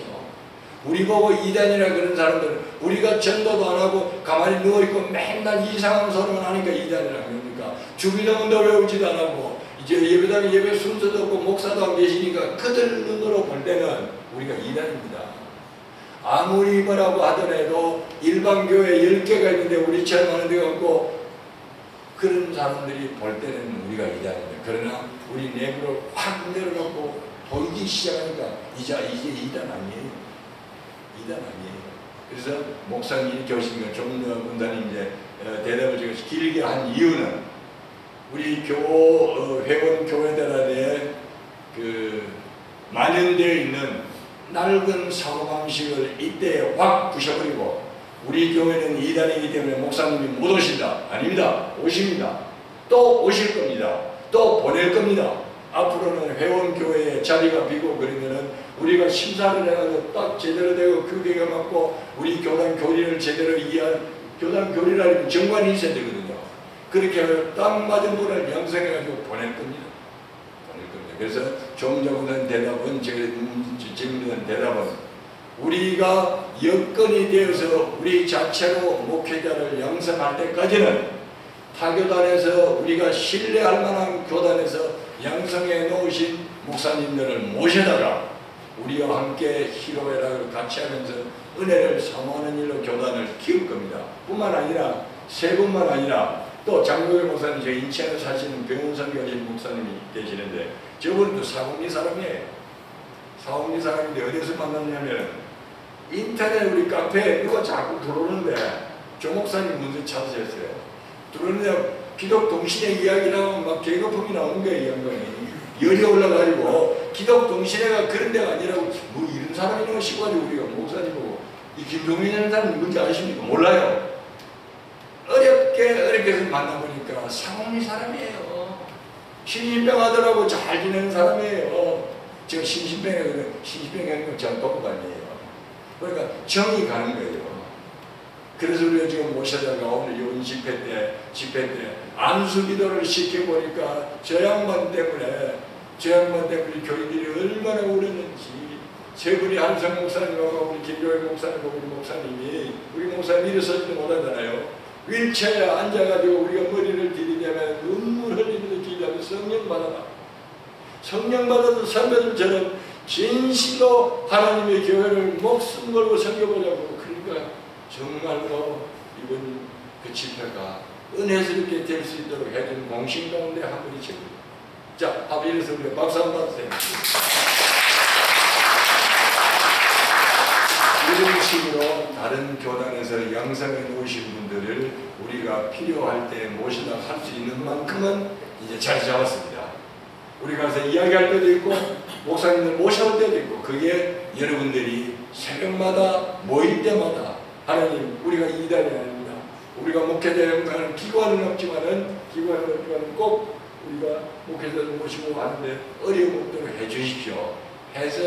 Speaker 1: 우리 보고 이단이라 그런 사람들은 우리가 전도도 안 하고 가만히 누워있고 맨날 이상한 소리만 하니까 이단이라 그러니까, 주기도문도 외우지도 안 하고 이제 예배당에 예배 순서도 없고 목사도 안 계시니까 그들 눈으로 볼 때는 우리가 이단입니다. 아무리 뭐라고 하더라도 일반 교회 10개가 있는데 우리처럼 하는 데가 없고, 그런 사람들이 볼 때는 우리가 이단입니다. 그러나 우리 내부를 확 내려놓고 보이기 시작하니까 이제 이단 아니에요. 이단 아니에요. 그래서 목사님이 이렇게 오시면 조문현 군단이 이제 대답을 제가 길게 한 이유는, 우리 회원 교회들에 만연되어 있는 낡은 사고방식을 이때 확 부셔버리고, 우리 교회는 이단이기 때문에 목사님이 못 오신다. 아닙니다. 오십니다. 또 오실 겁니다. 또 보낼 겁니다. 앞으로는 회원교회에 자리가 비고 그러면은 우리가 심사를 해가지고 딱 제대로 되고 교계가 맞고 우리 교단 교리를 제대로 이해한 교단 교리라는 정관이 있어야 되거든요. 그렇게 하면 딱 맞은 분을 양성해가지고 보낼 겁니다. 그래서 좀 전에 대답은, 제가 질문한 대답은, 우리가 여건이 되어서 우리 자체로 목회자를 양성할 때까지는 타교단에서 우리가 신뢰할 만한 교단에서 양성해 놓으신 목사님들을 모셔다가 우리와 함께 희로애락을 같이 하면서 은혜를 사모하는 일로 교단을 키울 겁니다. 뿐만 아니라, 세 분만 아니라 또 장로교 목사님, 저 인천에 사시는 병원선 교신 목사님이 계시는데, 저분도 사공리 사람이에요. 사공리 사람인데 어디서 만났냐면 인터넷 우리 카페에 누가 자꾸 들어오는데 조 목사님 먼저 찾으셨어요. 들어오는데 기독동신의 이야기라고 막 개거품이 나오는 거예요. 이 양반이 열이 올라가지고 기독동신회가 그런 데가 아니라고 뭐 이런 사람이 있는 거 싶어가지고 우리가 목사님이고 이 김종민이라는 사람이 누군지 아십니까? 몰라요. 어렵게 만나보니까 상원이 사람이에요. 신신병 하더라고 잘 지내는 사람이에요. 제가 신신병이 전 동반이에요. 그러니까 정이 가는 거예요. 그래서 우리가 지금 모셔다가 오늘 이번 집회 때 안수 기도를 시켜보니까 저 양반 때문에 교인들이 얼마나 울었는지 세 분이 한성 목사님하고 우리 김교회 목사님하고 우리 목사님 일어서지도 못하잖아요. 윌체어에 앉아가지고 우리가 머리를 들이대면 눈물 흘리면서 기도하면 성령 받아도 선배들처럼 진실로 하나님의 교회를 목숨 걸고 섬겨보자고. 그러니까 정말로 이번 그 집회가 은혜스럽게 될 수 있도록 해준 공신 가운데 한 분이 저입니다. 자, 한번 일어서 우리가 박수 한번 받으세요. 이런 식으로 다른 교단에서 양성해 놓으신 분들을 우리가 필요할 때 모시다 할 수 있는 만큼은 이제 자리 잡았습니다. 우리 가서 이야기할 때도 있고 목사님들 모셔올 때도 있고 그게 여러분들이 새벽마다 모일 때마다 하나님 우리가 이단이 아닙니다. 우리가 목회자는 기관은 없지만은 꼭 우리가 목회자를 모시고 하는데 어려움 없도록 해주십시오. 해서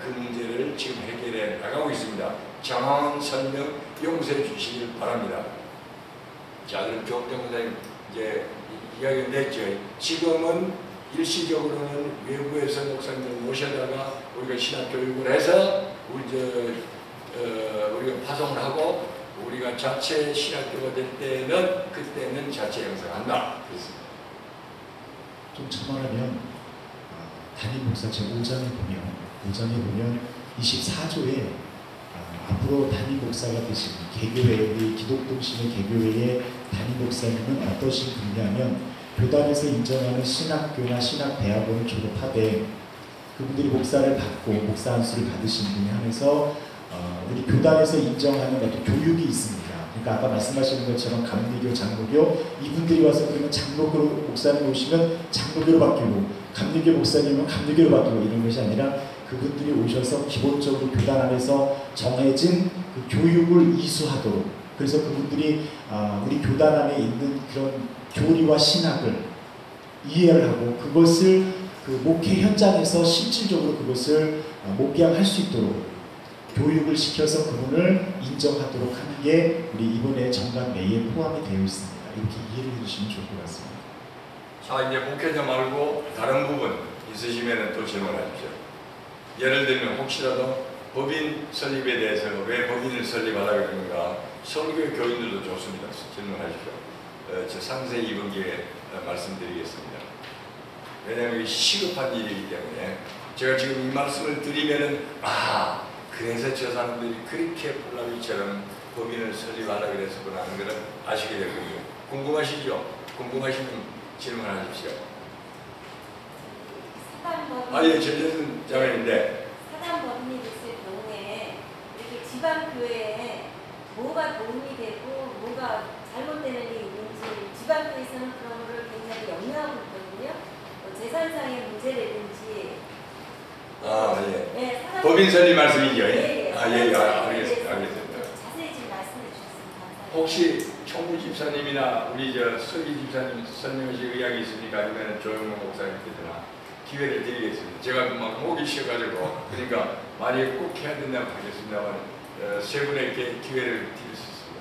Speaker 1: 그 문제를 지금 해결해 나가고 있습니다. 정확한 설명 용서해 주시길 바랍니다. 자, 그럼 조옥정 선생님 이제 이야기를 냈죠. 지금은 일시적으로는 외부에서 목사님들 모셔다가 우리가 신학 교육을 해서 우리가 파송을 하고 우리가 자체 신학교가 될 때는 그때는 자체 양성한다. 그렇습니다.
Speaker 5: 좀 첨언하면 담임 목사 제5장에 보면 24조에 앞으로 담임 목사가 되신 개교회, 우리 기독동신의 개교회의 담임 목사님은 어떠신 분이냐면 교단에서 인정하는 신학교나 신학대학원을 졸업하되 그분들이 목사를 받고 목사 안수를 받으신 분이 하면서 우리 교단에서 인정하는 어떤 교육이 있습니다. 그러니까 아까 말씀하시는 것처럼 감리교, 장로교 이분들이 와서 그러면 장로교로 목사님 오시면 장로교로 바뀌고 감리교 목사님은 감리교로 바뀌고 이런 것이 아니라 그분들이 오셔서 기본적으로 교단 안에서 정해진 그 교육을 이수하도록 그래서 그분들이 우리 교단 안에 있는 그런 교리와 신학을 이해를 하고 그것을 그 목회 현장에서 실질적으로 그것을 목양할 수 있도록 교육을 시켜서 그분을 인정하도록 하는 게 우리 이번에 정관내에 포함이 되어 있습니다. 이렇게 이해를 해주시면 좋을 것 같습니다.
Speaker 1: 자, 이제 목회자 말고 다른 부분 있으시면 또 질문하십시오. 예를 들면 혹시라도 법인 설립에 대해서 왜 법인을 설립하라고 그러는가 설교 교인들도 좋습니다. 질문하십시오. 저 상세 2분기에 말씀드리겠습니다. 왜냐하면 시급한 일이기 때문에 제가 지금 이 말씀을 드리면은 그래서 저 사람들이 그렇게 폴라비처럼 법인을 설립하라고 그랬었구나 하는 것을 아시게 되거든요. 궁금하시죠? 궁금하시면 질문하십시오. 예, 전재순 장관인데
Speaker 3: 사단법인이 됐을 경우에 이렇게 지방교회에 뭐가 도움이 되고 뭐가 잘못되는 일이 있는지 지방교회에서는 그런 거를 굉장히 염려하고 있거든요. 재산상의 문제라든지
Speaker 1: 예. 법인 설립 말씀이죠? 알겠습니다.
Speaker 3: 자세히 좀 말씀해 주셨으면 감사합니다.
Speaker 1: 혹시 총무 집사님이나 우리 서기 집사님 설명하실 의향이 있습니까? 아니면 조영모 목사님께서나 기회를 드리겠습니다. 제가 막 목이 쉬어가지고 그러니까 만약에 꼭 해야 된다면 하겠습니다만 세 분에게 기회를 드릴 수 있습니다.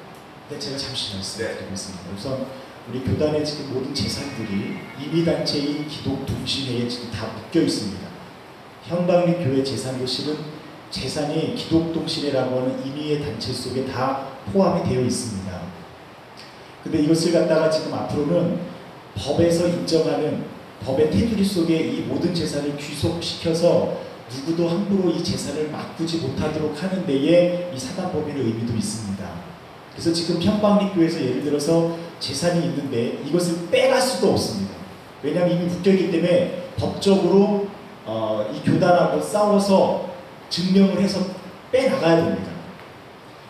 Speaker 5: 네, 제가 잠시 말씀드리겠습니다. 우선 우리 교단의 지금 모든 재산들이 임의단체인 기독동신회에 지금 다 묶여 있습니다. 현방리 교회 재산도 실은 재산이 기독동신회라고 하는 임의의 단체 속에 다 포함이 되어 있습니다. 근데 이것을 갖다가 지금 앞으로는 법에서 인정하는 법의 테두리 속에 이 모든 재산을 귀속시켜서 누구도 함부로 이 재산을 바꾸지 못하도록 하는 데에 이 사단법인의 의미도 있습니다. 그래서 지금 현방리교회에서 예를 들어서 재산이 있는데 이것을 빼갈 수도 없습니다. 왜냐하면 이미 묶여있기 때문에 법적으로 이 교단하고 싸워서 증명을 해서 빼나가야 됩니다.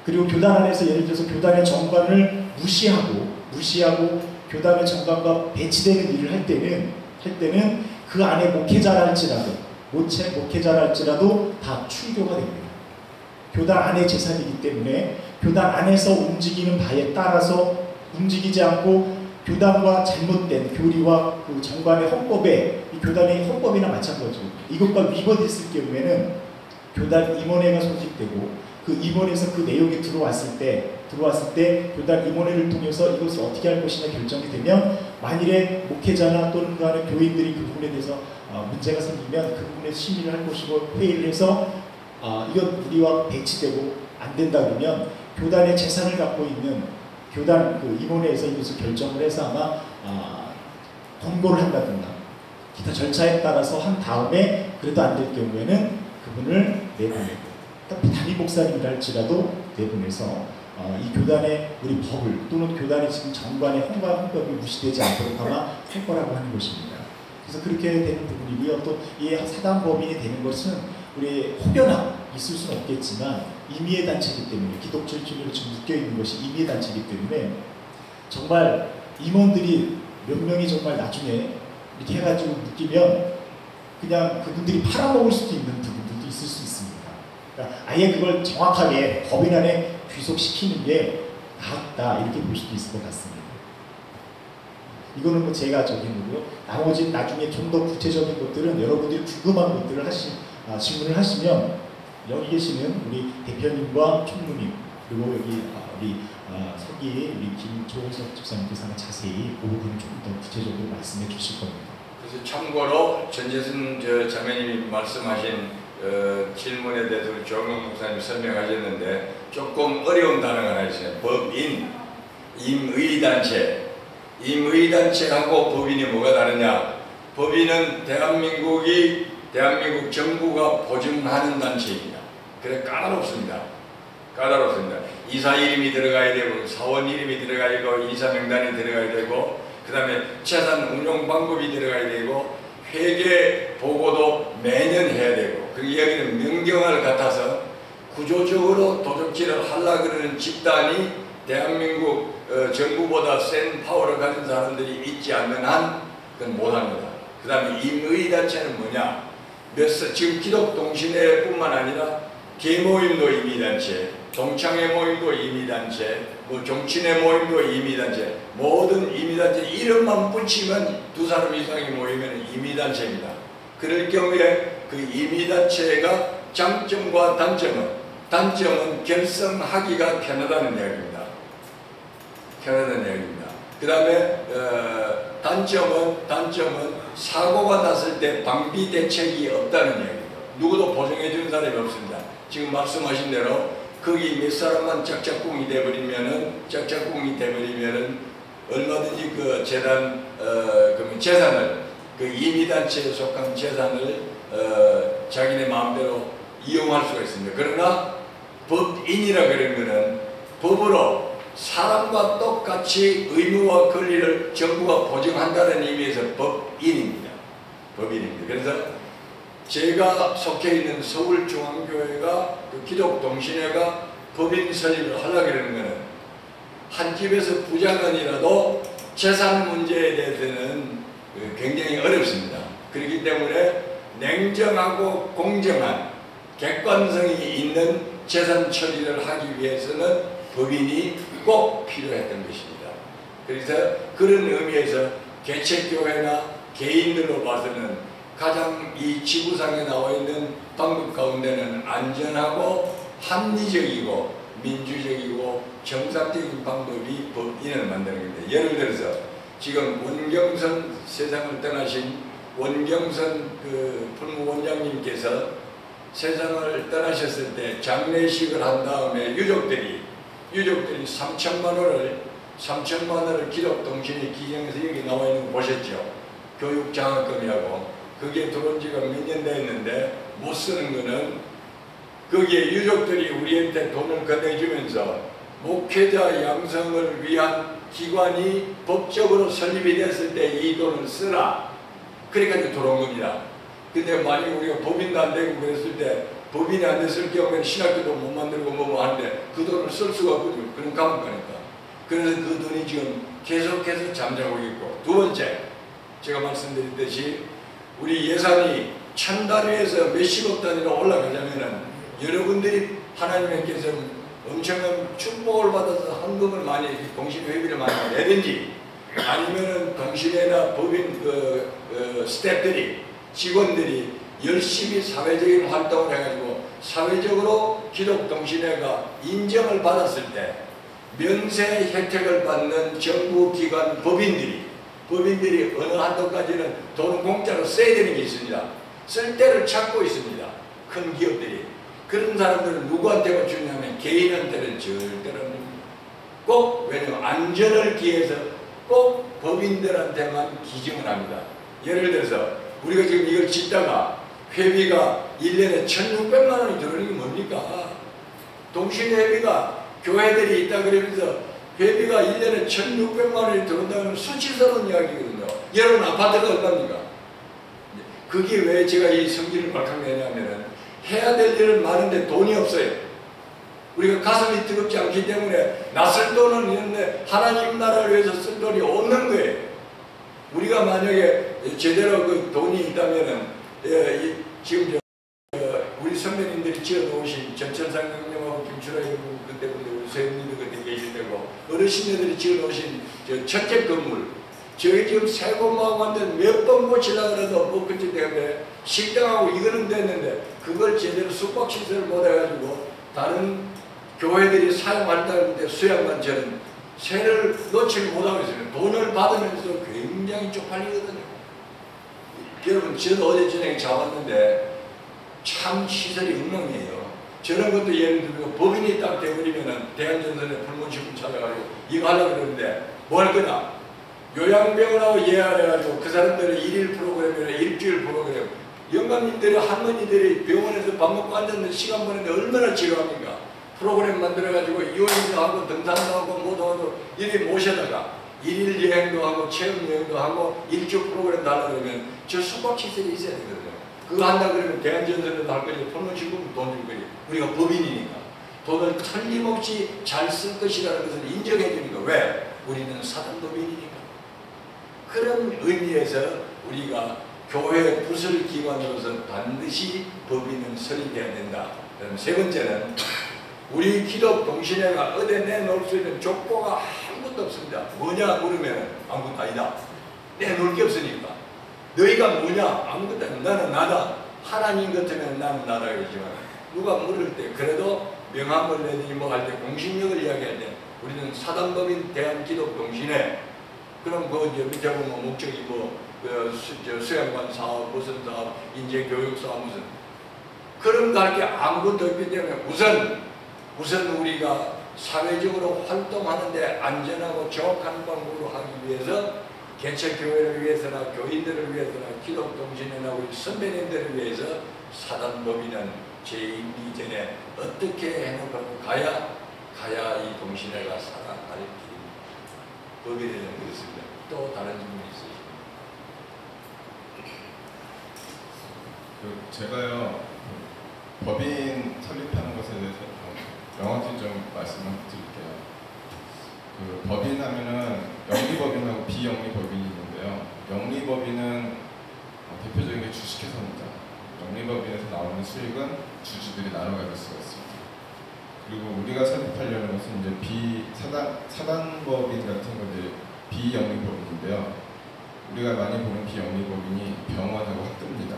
Speaker 5: 그리고 교단 안에서 예를 들어서 교단의 정관을 무시하고 교단의 정관과 배치되는 일을 할 때는 그 안에 목회자라 할지라도 목회자랄지라도 다 출교가 됩니다. 교단 안의 재산이기 때문에 교단 안에서 움직이는 바에 따라서 움직이지 않고 교단과 잘못된 교리와 그 정관의 헌법에 이 교단의 헌법이나 마찬가지고 이것과 위반됐을 경우에는 교단 임원회가 소집되고 그 임원회에서 그 내용이 들어왔을 때 교단 임원회를 통해서 이것을 어떻게 할 것이냐 결정이 되면 만일에 목회자나 또는 그 안에 교인들이 그 부분에 대해서 문제가 생기면 그 부분에 심의를 할 것이고 회의를 해서 이건 우리와 배치되고 안 된다 그러면 교단의 재산을 갖고 있는 교단 그 임원회에서 이것을 결정을 해서 아마 권고를 한다든가 기타 절차에 따라서 한 다음에 그래도 안 될 경우에는 그분을 내보내고 단임 목사님이랄지라도 내보내서 이 교단의 우리 법을 또는 교단의 지금 정관의 헌법이 무시되지 않도록 아마 할 거라고 하는 것입니다. 그래서 그렇게 되는 부분이고요. 또 이 사단 법인이 되는 것은 우리 혹여나 있을 수는 없겠지만 임의의 단체이기 때문에 기독철주의로 지금 묶여 있는 것이 임의의 단체이기 때문에 정말 임원들이 몇 명이 정말 나중에 이렇게 해가지고 묶이면 그냥 그분들이 팔아먹을 수도 있는 부분들도 있을 수 있습니다. 그러니까 아예 그걸 정확하게 법인 안에 귀속시키는 게 낫다 이렇게 볼 수도 있을 것 같습니다. 이거는 뭐 제가 적인 거고요. 나머지 나중에 좀 더 구체적인 것들은 여러분들이 궁금한 것들을 질문을 하시면 여기 계시는 우리 대표님과 총무님 그리고 여기 우리 서기 우리 김조석 집사님께서 자세히 그 부분을 좀 더 구체적으로 말씀해 주실 겁니다.
Speaker 1: 그래서 참고로 전재순 자매님이 말씀하신 질문에 대해서 우리 조영록 목사님이 설명하셨는데 조금 어려운 단어가 하나 있어요. 법인, 임의단체. 임의단체하고 법인이 뭐가 다르냐? 법인은 대한민국 정부가 보증하는 단체입니다. 그래 까다롭습니다. 이사 이름이 들어가야 되고 사원 이름이 들어가야 되고 이사 명단이 들어가야 되고 그 다음에 재산 운용 방법이 들어가야 되고 회계 보고도 매년 해야 되고 그 이야기는 명경을 같아서 구조적으로 도적질을 하려고 그러는 집단이 대한민국 정부보다 센 파워를 가진 사람들이 있지 않는 한 그건 못합니다. 그 다음에 임의단체는 뭐냐? 지금 기독동신회뿐만 아니라 계모임도 임의단체, 동창회 모임도 임의단체, 뭐 종친회 모임도 임의단체, 모든 임의단체 이름만 붙이면 두 사람 이상이 모이면 임의단체입니다. 그럴 경우에 그 임의단체가 장점과 단점은 결성하기가 편하다는 이야기입니다. 그 다음에 단점은 사고가 났을 때 방비 대책이 없다는 이야기입니다. 누구도 보증해 주는 사람이 없습니다. 지금 말씀하신 대로 거기 몇 사람만 짝짝꿍이 돼버리면은 얼마든지 그 재산을 그 임의단체에 속한 재산을 자기네 마음대로 이용할 수가 있습니다. 그러나 법인이라 그런 거는 법으로 사람과 똑같이 의무와 권리를 정부가 보증한다는 의미에서 법인입니다. 그래서 제가 속해 있는 서울중앙교회가 그 기독동신회가 법인 설립을 하려고 그러는 것은 한 집에서 부자간이라도 재산 문제에 대해서는 굉장히 어렵습니다. 그렇기 때문에 냉정하고 공정한 객관성이 있는 재산 처리를 하기 위해서는 법인이 꼭 필요했던 것입니다. 그래서 그런 의미에서 개척교회나 개인들로 봐서는 가장 이 지구상에 나와 있는 방법 가운데는 안전하고 합리적이고 민주적이고 정상적인 방법이 법인을 만드는 겁니다. 예를 들어서 지금 원경선 세상을 떠나신 원경선 그 법무원장님께서 세상을 떠나셨을 때 장례식을 한 다음에 유족들이 3천만 원을 기독동신회 기증해서 여기 나와 있는 거 보셨죠? 교육장학금이라고. 그게 들어온 지가 몇 년 됐는데 못 쓰는 거는 거기에 유족들이 우리한테 돈을 건네주면서 목회자 양성을 위한 기관이 법적으로 설립이 됐을 때 이 돈을 쓰라. 그러니까 들어온 겁니다. 근데 만약 우리가 법인도 안 되고 그랬을 때 법인이 안 됐을 경우에는 신학교도 못 만들고 뭐 하는데 그 돈을 쓸 수가 없거든요. 그럼 감옥 가니까. 그래서 그 돈이 지금 계속해서 잠자고 있고 두 번째 제가 말씀드렸듯이 우리 예산이 1000단위에서 몇십억 단위로 올라가자면은 여러분들이 하나님께서 엄청난 축복을 받아서 헌금을 많이 동신회비를 많이 내든지 아니면은 동신회나 법인 스태프들이 직원들이 열심히 사회적인 활동을 해가지고 사회적으로 기독동신회가 인정을 받았을 때 면세 혜택을 받는 정부기관 법인들이 어느 한도까지는 돈을 공짜로 써야 되는 게 있습니다. 쓸 때를 찾고 있습니다. 큰 기업들이. 그런 사람들은 누구한테만 주냐면 개인한테는 절대로 꼭 왜냐면 안전을 기해서 꼭 법인들한테만 기증을 합니다. 예를 들어서 우리가 지금 이걸 짓다가 회비가 1년에 1600만 원이 들어오는 게 뭡니까? 동신회비가 교회들이 있다 그러면서 회비가 1년에 1600만 원이 들어온다는 수치스러운 이야기거든요. 여러분 아파트가 얼마입니까? 그게 왜 제가 이 성질을 발칵 내냐면은 해야 될 일은 많은데 돈이 없어요. 우리가 가슴이 뜨겁지 않기 때문에 낯설 돈은 있는데 하나님 나라를 위해서 쓸 돈이 없는 거예요. 우리가 만약에 제대로 그 돈이 있다면은 지금 우리 선배님들이 지어놓으신 전천상 형님하고 김추라 형님 그때부터 우리 서영님도 그때 계실 때고 어르신들이 지어놓으신 첫째 건물 저희 지금 새 건물하고 완전 몇 번 고치려고 해도 뭐 그때 때문에 식당하고 이거는 됐는데 그걸 제대로 숙박시설을 못 해가지고 다른 교회들이 사용한다는데 수양만 저는 세를 놓지 못하고 있습니다. 돈을 받으면서 굉장히 쪽팔리거든요. 여러분 저도 어제 저녁에 자봤는데 참 시설이 엉망이에요. 저런 것도 예를 들면 법인이 딱 돼버리면은 대한전선에 불문식품 찾아가지고 이거 하려고 그러는데 뭐 할 거냐? 요양병원하고 예약해가지고 그 사람들의 일일 프로그램이나 일주일 프로그램 영감님들이 할머니들이 병원에서 밥 먹고 앉았는데 시간 보내는데 얼마나 지루합니까? 프로그램 만들어가지고 이혼도 하고 등산도 하고 뭐도 하고 이리 모셔다가 일일 여행도 하고 체험 여행도 하고 일주 프로그램도 하려고 그러면 저 숙박시설이 있어야 되거든요. 그거 한다 그러면 대한전선에도 할 거지 불문식품 돈 줄 거지. 우리가 법인이니까 돈을 틀림없이 잘 쓸 것이라는 것을 인정해 주니까 왜? 우리는 사단법인이니까. 그런 의미에서 우리가 교회 부설 기관으로서 반드시 법인은 설립해야 된다. 그럼 세 번째는 우리 기독동신회가 어디 내놓을 수 있는 족보가 아무것도 없습니다. 뭐냐 물으면 아무것도 아니다. 내놓을 게 없으니까. 너희가 뭐냐? 아무것도 아니다. 나는 나다. 하나님 같으면 나는 나다 그러지만 누가 물을 때 그래도 명함을 내니 뭐 할 때 공신력을 이야기할 때 우리는 사단법인 대한기독동신회 그럼 그 이제 밑에 보면 목적이 뭐 수양관 사업, 무슨 사업, 인재교육 사업 무슨 그런 거 할 게 아무것도 없기 때문에 우선 우리가 사회적으로 활동하는데 안전하고 정확한 방법으로 하기 위해서 개척교회를 위해서나 교인들을 위해서나 기독동신회나 우리 선배님들을 위해서 사단법인은 제1기 전에 어떻게 해놓고 가야 이 동신회가 살아갈 길입니다. 법인에 대한 것입니다. 또 다른 질문이 있으십니까?
Speaker 2: 제가요 법인 설립하는 것에 대해서 명확히 좀 말씀을 드릴게요. 그 법인 하면은 영리법인하고 비영리법인이 있는데요. 영리법인은 대표적인 게 주식회사입니다. 영리법인에서 나오는 수익은 주주들이 나눠 가질 수가 있습니다. 그리고 우리가 설립하려는 것은 이제 사단법인 같은 건데 비영리법인인데요. 우리가 많이 보는 비영리법인이 병원하고 학교입니다.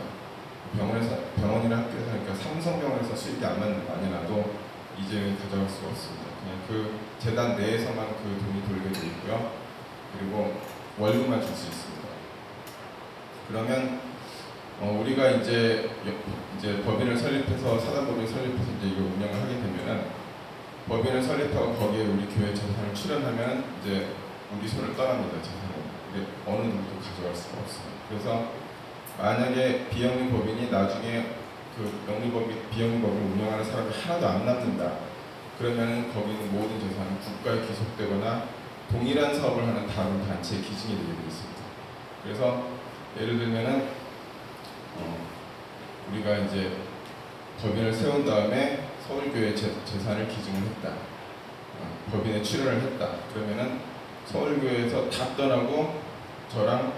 Speaker 2: 병원이나 학교에서 하니까 삼성병원에서 수익이 안 많이 나도 이재용이 가져갈 수가 없습니다. 그냥 그 재단 내에서만 그 돈이 돌게 돼 있고요. 그리고 월급만 줄 수 있습니다. 그러면 우리가 이제 법인을 설립해서 사단법인을 설립해서 이제 이거 운영을 하게 되면은 법인을 설립하고 거기에 우리 교회 재산을 출연하면 이제 우리 손을 떠납니다. 재산을 어느 누구도 가져갈 수가 없습니다. 그래서 만약에 비영리법인이 나중에 그 비영리법인을 운영하는 사람이 하나도 안 남는다. 그러면 거기는 모든 재산은 국가에 기속되거나 동일한 사업을 하는 다른 단체에 기증이 되게 되어 있습니다. 그래서 예를 들면은 우리가 이제 법인을 세운 다음에 서울교회 재산을 기증을 했다. 법인에 출연을 했다. 그러면은 서울교회에서 다 떠나고 저랑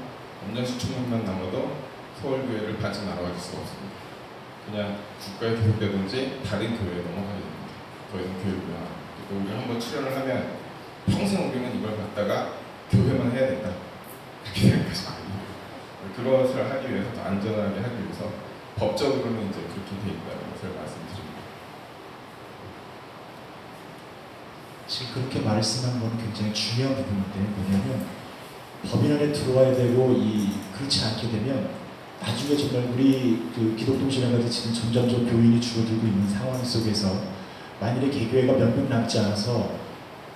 Speaker 2: 엄정수 총무만 남아도 서울교회를 반짝 나눠가질 수가 없습니다. 그냥 국가에 귀속되든지 다른 교회에 넘어가게 됩니다. 더 이상 교육이나 또 우리가 한번 출연을 하면 평생 우리는 이걸 갖다가 교회만 해야 된다 이렇게 생각하시거든요. 그것을 하기 위해서 또 안전하게 하기 위해서 법적으로는 이제 그렇게 돼 있다는 것을 말씀드립니다.
Speaker 5: 지금 그렇게 말씀한 건 굉장히 중요한 부분인데 뭐냐면 법인 안에 들어와야 되고 그렇지 않게 되면 나중에 정말 우리 그 기독동신회가 지금 점점점 교인이 줄어들고 있는 상황 속에서 만일에 개교회가 몇 명 남지 않아서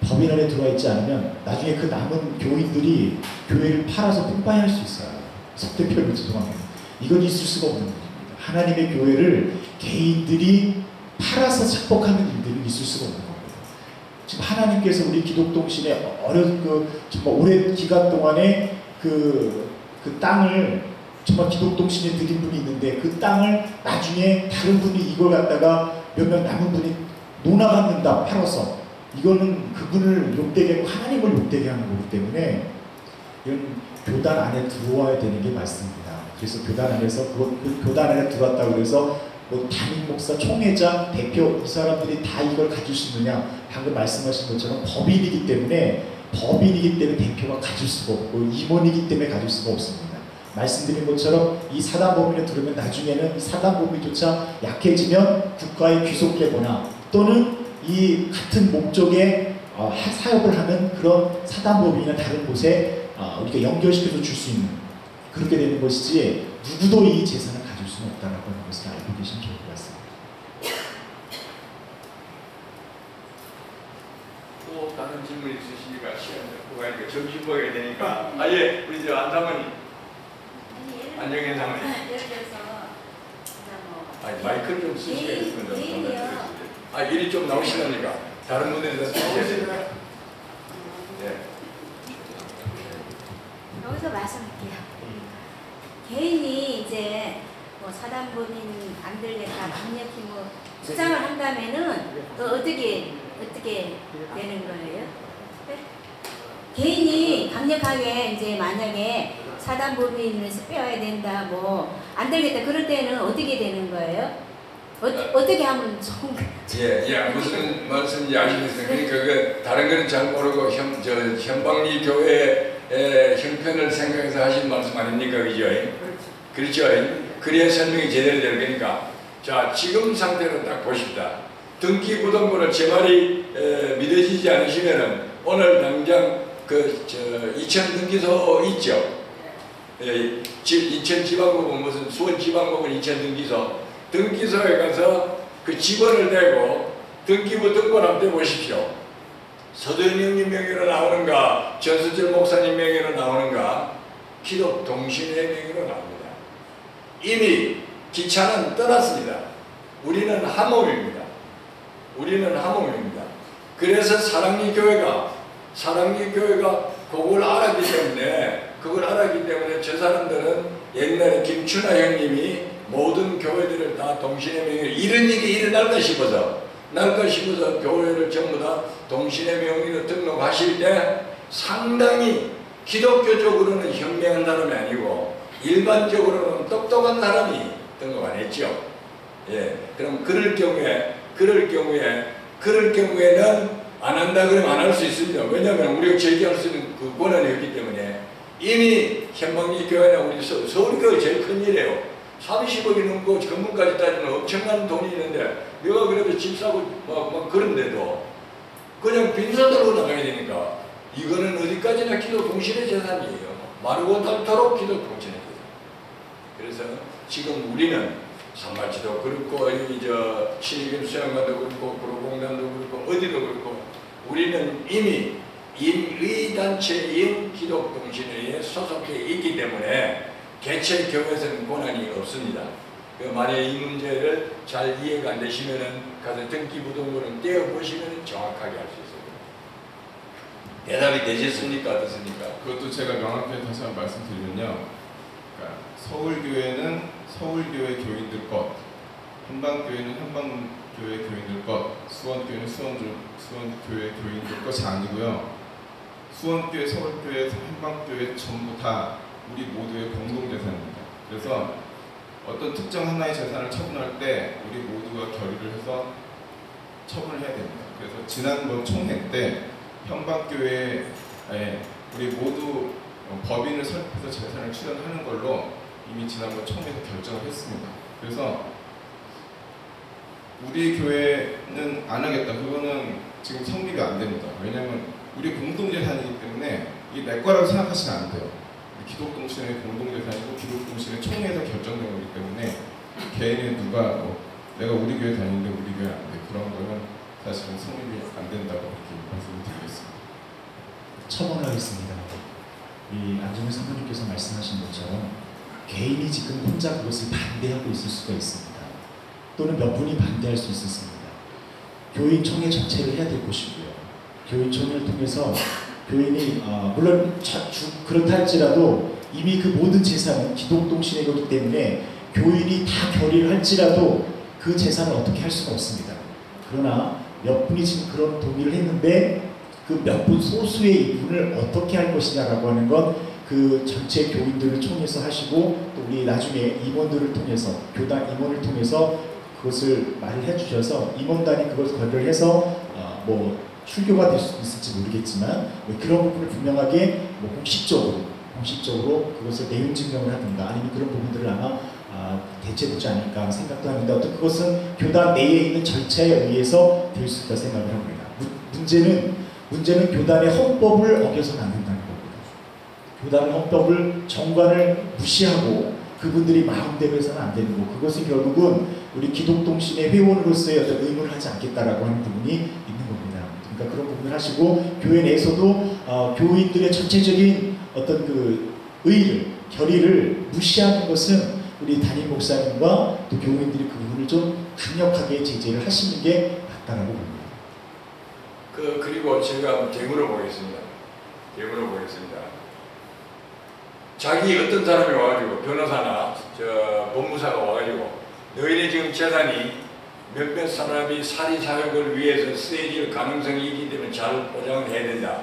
Speaker 5: 법인 안에 들어와 있지 않으면 나중에 그 남은 교인들이 교회를 팔아서 뿜빠이할 수 있어요. 석 대표님 죄송합니다. 이건 있을 수가 없는 일입니다. 하나님의 교회를 개인들이 팔아서 착복하는 일들이 있을 수가 없는 겁니다. 지금 하나님께서 우리 기독동신에 정말 오랜 기간 동안에 그 땅을 정말 기독동신에 드린 분이 있는데 그 땅을 나중에 다른 분이 이걸 갖다가 몇 명 남은 분이 논아받는다 팔아서 이거는 그분을 욕되게 하고 하나님을 욕되게 하는 거기 때문에 이건 교단 안에 들어와야 되는 게 맞습니다. 그래서 교단 안에서 그 교단 안에 들어왔다고 해서 뭐 담임 목사, 총회장, 대표 이 사람들이 다 이걸 가질 수 있느냐 방금 말씀하신 것처럼 법인이기 때문에 대표가 가질 수가 없고 임원이기 때문에 가질 수가 없습니다. 말씀드린 것처럼 이 사단법인에 들으면 나중에는 이 사단법인조차 약해지면 국가에 귀속되거나 또는 이 같은 목적의 사업을 하는 그런 사단법인이나 다른 곳에 우리가 연결시켜서 줄 수 있는 그렇게 되는 것이지 누구도 이 재산을 가질 수는 없다는 것을 알고 계시면 좋을 것 같습니다.
Speaker 1: 또 다른 질문 있으시니까 시간 갖고 가니까 점심 먹어야 되니까 예 우리 저 안사모님 안정현 사모님
Speaker 3: 예를 들어서
Speaker 1: 아니 마이크를 좀 쓰시겠습니다.
Speaker 3: 개인이요.
Speaker 1: 일이 좀 나오시려니까 다른 분들에서 쓰셔야 됩니다. 예.
Speaker 3: 여기서 말씀할게요. 개인이 이제 뭐 사단법인 안 들겠다 강력히 뭐 주장을 한다면은 어떻게 되는 거예요? 개인이 강력하게 이제 만약에 사단법인에서 빼야 된다 뭐 안 되겠다 그럴 때는 어떻게 되는 거예요? 어떻게 하면 좋은 거?
Speaker 1: 예, 무슨 말씀인지 아시겠어요? 그러니까 그 다른 거는 잘 모르고 현방리 교회의 형편을 생각해서 하신 말씀 아닙니까, 그죠? 그렇죠. 그래야 설명이 제대로 될 거니까. 자, 지금 상태로 딱 보십시다. 등기 부등본을 제 말이 믿어지지 않으시면은 오늘 당장 이천 등기소 있죠? 인천 지방법은 무슨 수원 지방법은 인천 등기소에 가서 그 직원을 대고 등기부 등본 한번 떼보십시오. 서도현님 명의로 나오는가 전수철 목사님 명의로 나오는가 기독동신회 명의로 나옵니다. 이미 기차는 떠났습니다. 우리는 함옥입니다. 그래서 사랑리 교회가 그걸 알았기 때문에 저 사람들은 옛날에 김춘하 형님이 모든 교회들을 다 동신의 명의로 이런 일이 일어날까 싶어서 교회를 전부 다 동신의 명의로 등록하실 때 상당히 기독교적으로는 현명한 사람이 아니고 일반적으로는 똑똑한 사람이 등록 안 했죠. 예, 그럼 그럴 경우에는 안 한다 그러면 안 할 수 있습니다. 왜냐하면 우리가 제기할 수 있는 그 권한이 없기 때문에 이미 현방리 교회나 우리 서울교회 제일 큰 일이에요. 30억이 넘고 건물까지 따지면 엄청난 돈이 있는데 내가 그래도 집 사고 막 그런데도 그냥 빈손으로 나가야 되니까 이거는 어디까지나 기독동신의 재산이에요. 마르고 닳도록 기독동신의 재산. 그래서 지금 우리는 산마치도 그렇고 신의균 수양관도 그렇고 구로공단도 그렇고 어디도 그렇고 우리는 이미 임의단체인 기독동신회에 소속되어 있기 때문에 개체 교회에서는 권한이 없습니다. 만약에 이 문제를 잘 이해가 안 되시면은 가서 등기부등본을 떼어보시면 정확하게 알 수 있어요. 대답이 되셨습니까? 어떻습니까?
Speaker 2: 그것도 제가 명확하게 다시 한번 말씀드리면요. 그러니까 서울교회는 서울교회 교인들 것, 한방교회는 한방교회 교인들 것, 수원교회는 수원교회 교인들 것이 아니고요. 수원교회, 서울교회, 한방교회 전부 다 우리 모두의 공동재산입니다. 그래서 어떤 특정 하나의 재산을 처분할 때 우리 모두가 결의를 해서 처분을 해야 됩니다. 그래서 지난번 총회 때 현박교회에 우리 모두 법인을 설립해서 재산을 출연하는 걸로 이미 지난번 총회에서 결정을 했습니다. 그래서 우리 교회는 안 하겠다. 그거는 지금 성립이 안 됩니다. 왜냐하면 우리 공동재산이기 때문에 이게 내 거라고 생각하시면 안 돼요. 기독동신의 공동재산이고 기독동신의 총회에서 결정된 거기 때문에 개인이 누가 내가 우리 교회 다니는데 우리 교회 안 돼. 그런 거는 사실은 성립이 안 된다고 이렇게 말씀을 드리겠습니다.
Speaker 5: 첨언하겠습니다. 이 안정훈 사모님께서 말씀하신 것처럼 개인이 지금 혼자 그것을 반대하고 있을 수가 있습니다. 또는 몇 분이 반대할 수 있었습니다. 교인총회 전체를 해야 될 것이고요. 교인총회를 통해서 교인이 물론 그렇다 할지라도 이미 그 모든 재산은 기독동신의 거기 때문에 교인이 다 결의를 할지라도 그 재산을 어떻게 할 수가 없습니다. 그러나 몇 분이 지금 그런 동의를 했는데 그 몇 분 소수의 이분을 어떻게 할 것이냐라고 하는 건 그 전체 교인들을 통해서 하시고 또 우리 나중에 임원들을 통해서 교단 임원을 통해서 그것을 말을 해주셔서 임원단이 그것을 거래를 해서 뭐 출교가 될 수도 있을지 모르겠지만 그런 부분을 분명하게 뭐 공식적으로 그것을 내용 증명을 하든가 아니면 그런 부분들을 아마 대체되지 않을까 생각도 하는데 어떤 그것은 교단 내에 있는 절차에 의해서 될 수 있다 생각을 합니다. 문제는 교단의 헌법을 어겨서는 안 된다는 겁니다. 교단의 헌법을 정관을 무시하고 그분들이 마음대로 해서는 안 되는 거. 그것이 결국은 우리 기독동신의 회원으로서의 어떤 의무를 하지 않겠다라고 하는 부분이 있는 겁니다. 그러니까 그런 부분을 하시고 교회 내에서도 교인들의 전체적인 어떤 그 결의를 무시하는 것은 우리 담임 목사님과 또 교인들이 그 부분을 좀 강력하게 제재를 하시는 게 맞다라고 봅니다.
Speaker 1: 그리고 제가 대물어 보겠습니다. 자기 어떤 사람이 와가지고 변호사나 법무사가 와가지고 너희네 지금 재산이 몇몇 사람이 사리사욕을 위해서 쓰여질 가능성이 있기 때문에 잘 보장을 해야 된다.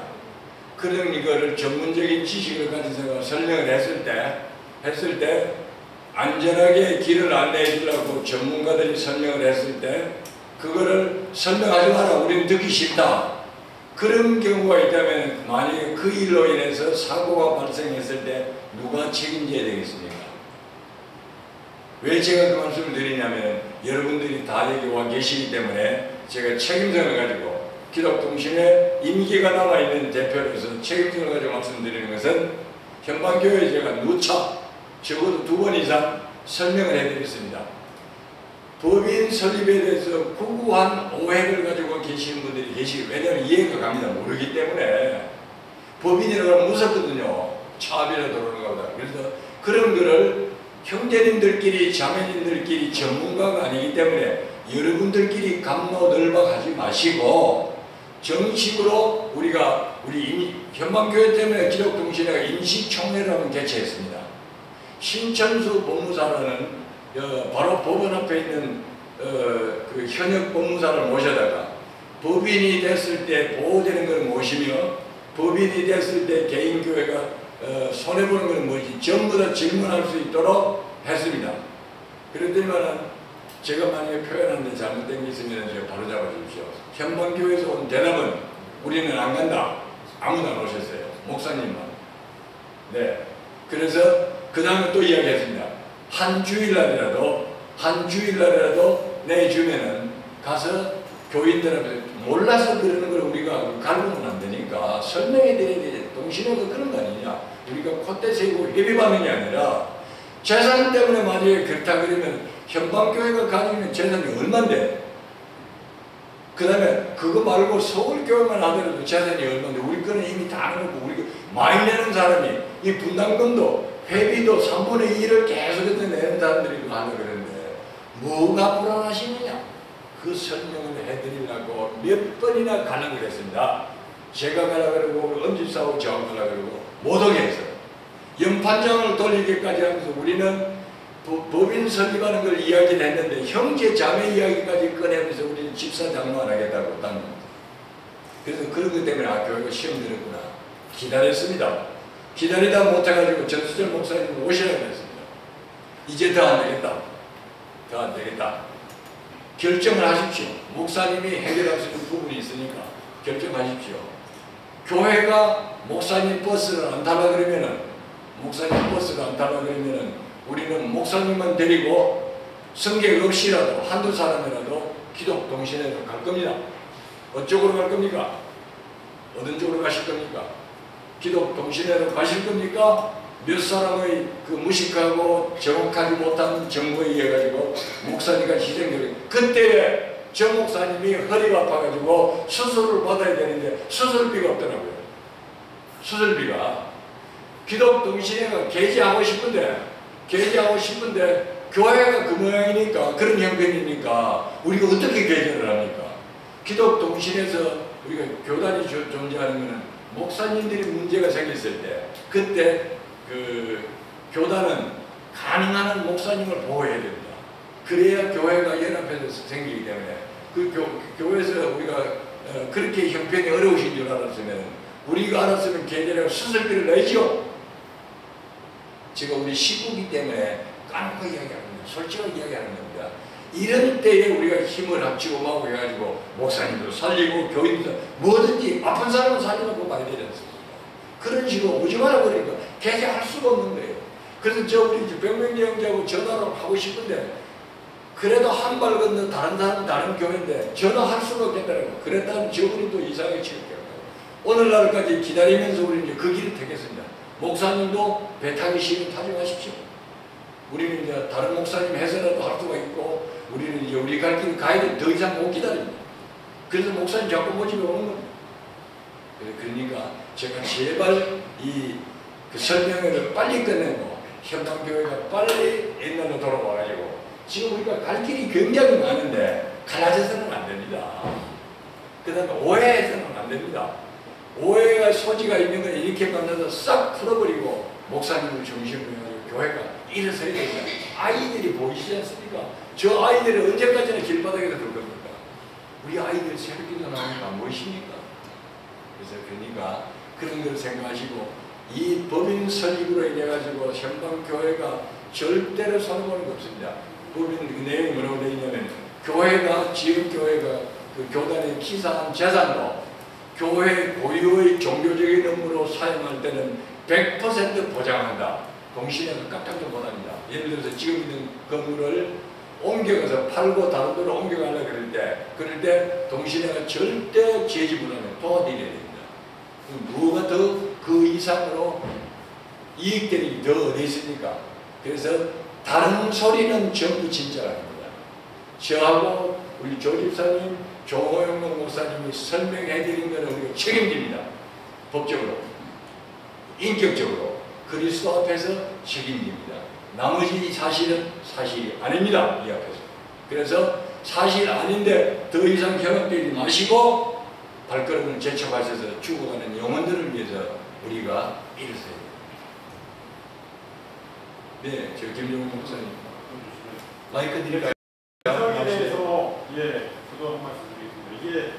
Speaker 1: 그런 이거를 전문적인 지식을 가지고 설명을 했을 때 안전하게 길을 안내해 주려고 전문가들이 설명을 했을 때 그거를 설명하지 마라. 우리는 듣기 싫다. 그런 경우가 있다면 만약에 그 일로 인해서 사고가 발생했을 때 누가 책임져야 되겠습니까? 왜 제가 그 말씀을 드리냐면 여러분들이 다 여기 와 계시기 때문에 제가 책임성을 가지고 기독동신의 임기가 남아있는 대표로서 책임성을 가지고 말씀드리는 것은 현방교회에 제가 누차 적어도 2번 이상 설명을 해드렸습니다. 법인 설립에 대해서 구구한 오해를 가지고 계시는 분들이 계시고 왜냐하면 이해가 갑니다. 모르기 때문에 법인이라고 하면 무섭거든요. 차비라 들어오는 거보다. 그래서 그런 거를 형제님들끼리 자매님들끼리 전문가가 아니기 때문에 여러분들끼리 갑노늘박하지 마시고 정식으로 우리 현방교회 때문에 기독동신회가 임시총회를 한번 개최했습니다. 신천수 법무사라는 바로 법원 앞에 있는 그 현역 법무사를 모셔다가 법인이 됐을 때 보호되는 걸 모시며 법인이 됐을 때 개인교회가 손해보는 건 뭐지 전부 다 질문할 수 있도록 했습니다. 그랬더니만 제가 만약에 표현하는데 잘못된 게 있으면 제가 바로 잡아주십시오. 현방교회에서 온 대답은 우리는 안 간다. 아무도 안 오셨어요. 목사님만. 네. 그래서 그 다음에 또 이야기했습니다. 한 주일날이라도 내주면은 가서 교인들한테 몰라서 그러는 걸 우리가 갈구면 안 되니까 설명해 드려야 돼. 동신회가 그런 거 아니냐. 우리가 콧대 세고 회비받는 게 아니라 재산 때문에 만약에 그렇다 그러면 현방교회가 가지고 있는 재산이 얼만데 그 다음에 그거 말고 서울교회만 하더라도 재산이 얼만데 우리 거는 이미 다 해놓고 우리 많이 내는 사람이 이 분담금도 회비도 3분의 2를 계속해서 내는 사람들이 하려고 그러는데 뭐가 불안하시느냐 그 설명을 해드리려고 몇 번이나 가는 걸 했습니다. 제가 가라 그러고 엄지사하고 저하고 가라 그러고 못 오게 했어요. 연판장을 돌리기까지 하면서 우리는 법인 설립하는 걸 이야기를 했는데 형제 자매 이야기까지 꺼내면서 우리는 집사 장로 안 하겠다고 딴 겁니다. 그래서 그런 것 때문에 교회가 시험 들었구나 기다렸습니다. 기다리다 못해가지고 전수철 목사님 오시라고 했습니다. 이제 더 안 되겠다. 더 안 되겠다. 결정을 하십시오. 목사님이 해결할 수 있는 부분이 있으니까 결정하십시오. 교회가 목사님 버스를 안 타라 그러면은, 목사님 버스를 안 타라 그러면은 우리는 목사님만 데리고 성객 없이라도 한두 사람이라도 기독 동신회로 갈 겁니다. 어쪽으로 갈 겁니까? 어느 쪽으로 가실 겁니까? 기독 동신회로 가실 겁니까? 몇 사람의 그 무식하고 정확하지 못한 정보에 의해 가지고 목사님과 희생되고, 그때 저 목사님이 허리가 아파가지고 수술을 받아야 되는데 수술비가 없더라고요. 수술비가. 기독 동신회가 개지하고 싶은데 교회가 그 모양이니까, 그런 형편이니까 우리가 어떻게 개전을 합니까? 기독 동신에서 우리가 교단이 존재하는 것은 목사님들이 문제가 생겼을 때, 그때 그 교단은 가능한 한 목사님을 보호해야 됩니다. 그래야 교회가 연합해서 생기기 때문에, 그 교회에서 우리가 그렇게 형편이 어려우신 줄 알았으면, 우리가 알았으면 개전하고 수술비를 내죠. 지금 우리 시국이기 때문에 까놓고 이야기하는 겁니다. 솔직하게 이야기하는 겁니다. 이런 때에 우리가 힘을 합치고 막 해가지고 목사님도 살리고 교인도 뭐든지 아픈 사람은 살려놓고 봐야 되지 않습니까? 그런 식으로 오지 마라 그러니까 개최할 수가 없는 거예요. 그래서 저 우리 백명리 형제하고 전화를 하고 싶은데, 그래도 한 발 건너 다른 사람 다른 교회인데 전화할 수가 없겠더라고요. 그랬다면 저분이 또 이상하게 취급해요. 오늘날까지 기다리면서 우리는 이제 그 길을 택했습니다. 목사님도 배 타기 싫으면 타지 마십시오. 우리는 이제 다른 목사님 해서라도 할 수가 있고, 우리는 이제 우리 갈 길 가야 돼. 더 이상 못 기다립니다. 그래서 목사님 자꾸 모집에 오는 겁니다. 그러니까 제가 제발 그 설명회를 빨리 끝내고 현방교회가 빨리 옛날로 돌아와가지고, 지금 우리가 갈 길이 굉장히 많은데 갈라져서는 안 됩니다. 그 다음에 오해해서는 안 됩니다. 오해가 소지가 있는 건 이렇게 만나서 싹 풀어버리고 목사님을 중심으로 해가지고 교회가 일어서야 됩니다. 아이들이 보이시지 않습니까? 저 아이들은 언제까지나 길바닥에서 둘 겁니까? 우리 아이들 새벽기도 나오는 거 안 보이십니까? 그래서 그러니까 그런 걸 생각하시고, 이 법인 설립으로 인해 가지고 현방교회가 절대로 손해보는 거 없습니다. 법인 그 내용이 뭐라고 되어 있냐면, 교회가 지역교회가 그 교단의 기사한 재산도 교회 고유의 종교적인 업무로 사용할 때는 100% 보장한다. 동신회가 깜짝 좀 못합니다. 예를 들어서 지금 있는 건물을 옮겨가서 팔고 다른 데로 옮겨가려고 그럴 때 동신회가 절대 제지불안에 도와드려야 됩니다. 무엇가 더 그 이상으로 이익들이 더 어디 있습니까? 그래서 다른 소리는 전부 진짜랍니다. 저하고 우리 조 집사님, 조호영 목사님이 설명해드린 것은 우리가 책임집니다. 법적으로, 인격적으로 그리스도 앞에서 책임집니다. 나머지 사실은 사실이 아닙니다. 이 앞에서. 그래서 사실 아닌데 더 이상 경험되지 마시고 발걸음을 재촉하셔서 죽어가는 영혼들을 위해서 우리가 일어서야 됩니다. 네, 저 김종훈 목사님. 마이크 드릴까요?
Speaker 6: 사정에 대해서 저도 한 말씀 드리겠습니다. 이게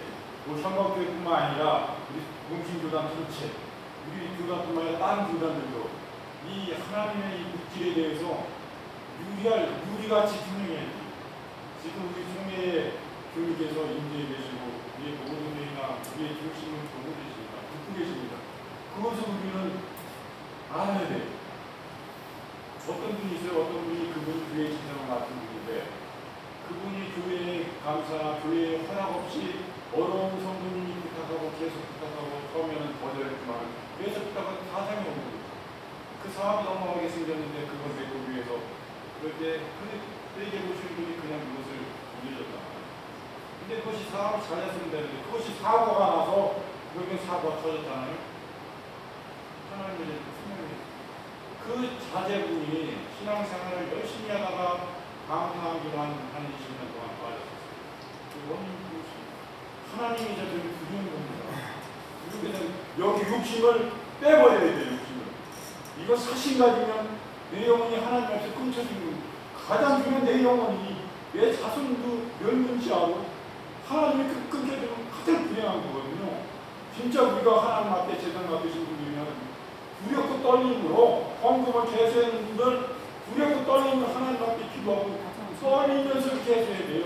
Speaker 6: 뭐 현방교회뿐만 아니라 우리 공신교단 전체, 우리 교단뿐만 아니라 다른 교단들도 이 하나님의 이 물질에 대해서 유리같이 분명해야 됩니다. 지금 우리 총회 교육에서 임재해 계시고 우리의 모든이나 우리의 중심을 보고 계십니다. 듣고 계십니다. 그것을 우리는 알아야 돼요. 어떤 분이 있어요. 어떤 분이 그분이 교회 집사를 맡은 분인데 그분이 교회에 감사, 교회에 허락 없이 어려운 성도님이 부탁하고 계속 부탁하고 처음에는 거절했지만 계속 부탁하고 사상이 오는 거예요. 그 사업이 넘어가게 생겼는데 그걸 내고 위해서 그럴 때 회계 보시는 분이 그냥 그것을 올려줬다. 근데 그것이 사업이 잘 됐으면 되는데 그것이 사고가 나서 그게 사고가 터졌잖아요. 하나님의 그 자제분이 신앙생활을 열심히 하다가 감사하기만 한 20년 동안 빠졌었어요. 그 원인이 무엇입니까? 하나님이 저들을 부르는 겁니다. 그래서 여기 욕심을 빼버려야 돼요. 욕심을. 이거 사실 가지면 내 영혼이 하나님 앞에 끊쳐지는 거예요. 가장 중요한 내 영혼이 내 자손도 멸문지하고 하나님이 끊겨지면 가장 불행한 거거든요. 진짜 우리가 하나님 앞에 재단 맡으신 분이면 두렵고 떨림으로 헌금을 개수하는 분들 두렵고 떨리는 하나님 앞에 기도하고 떨리면서 이렇게 해줘야 돼요.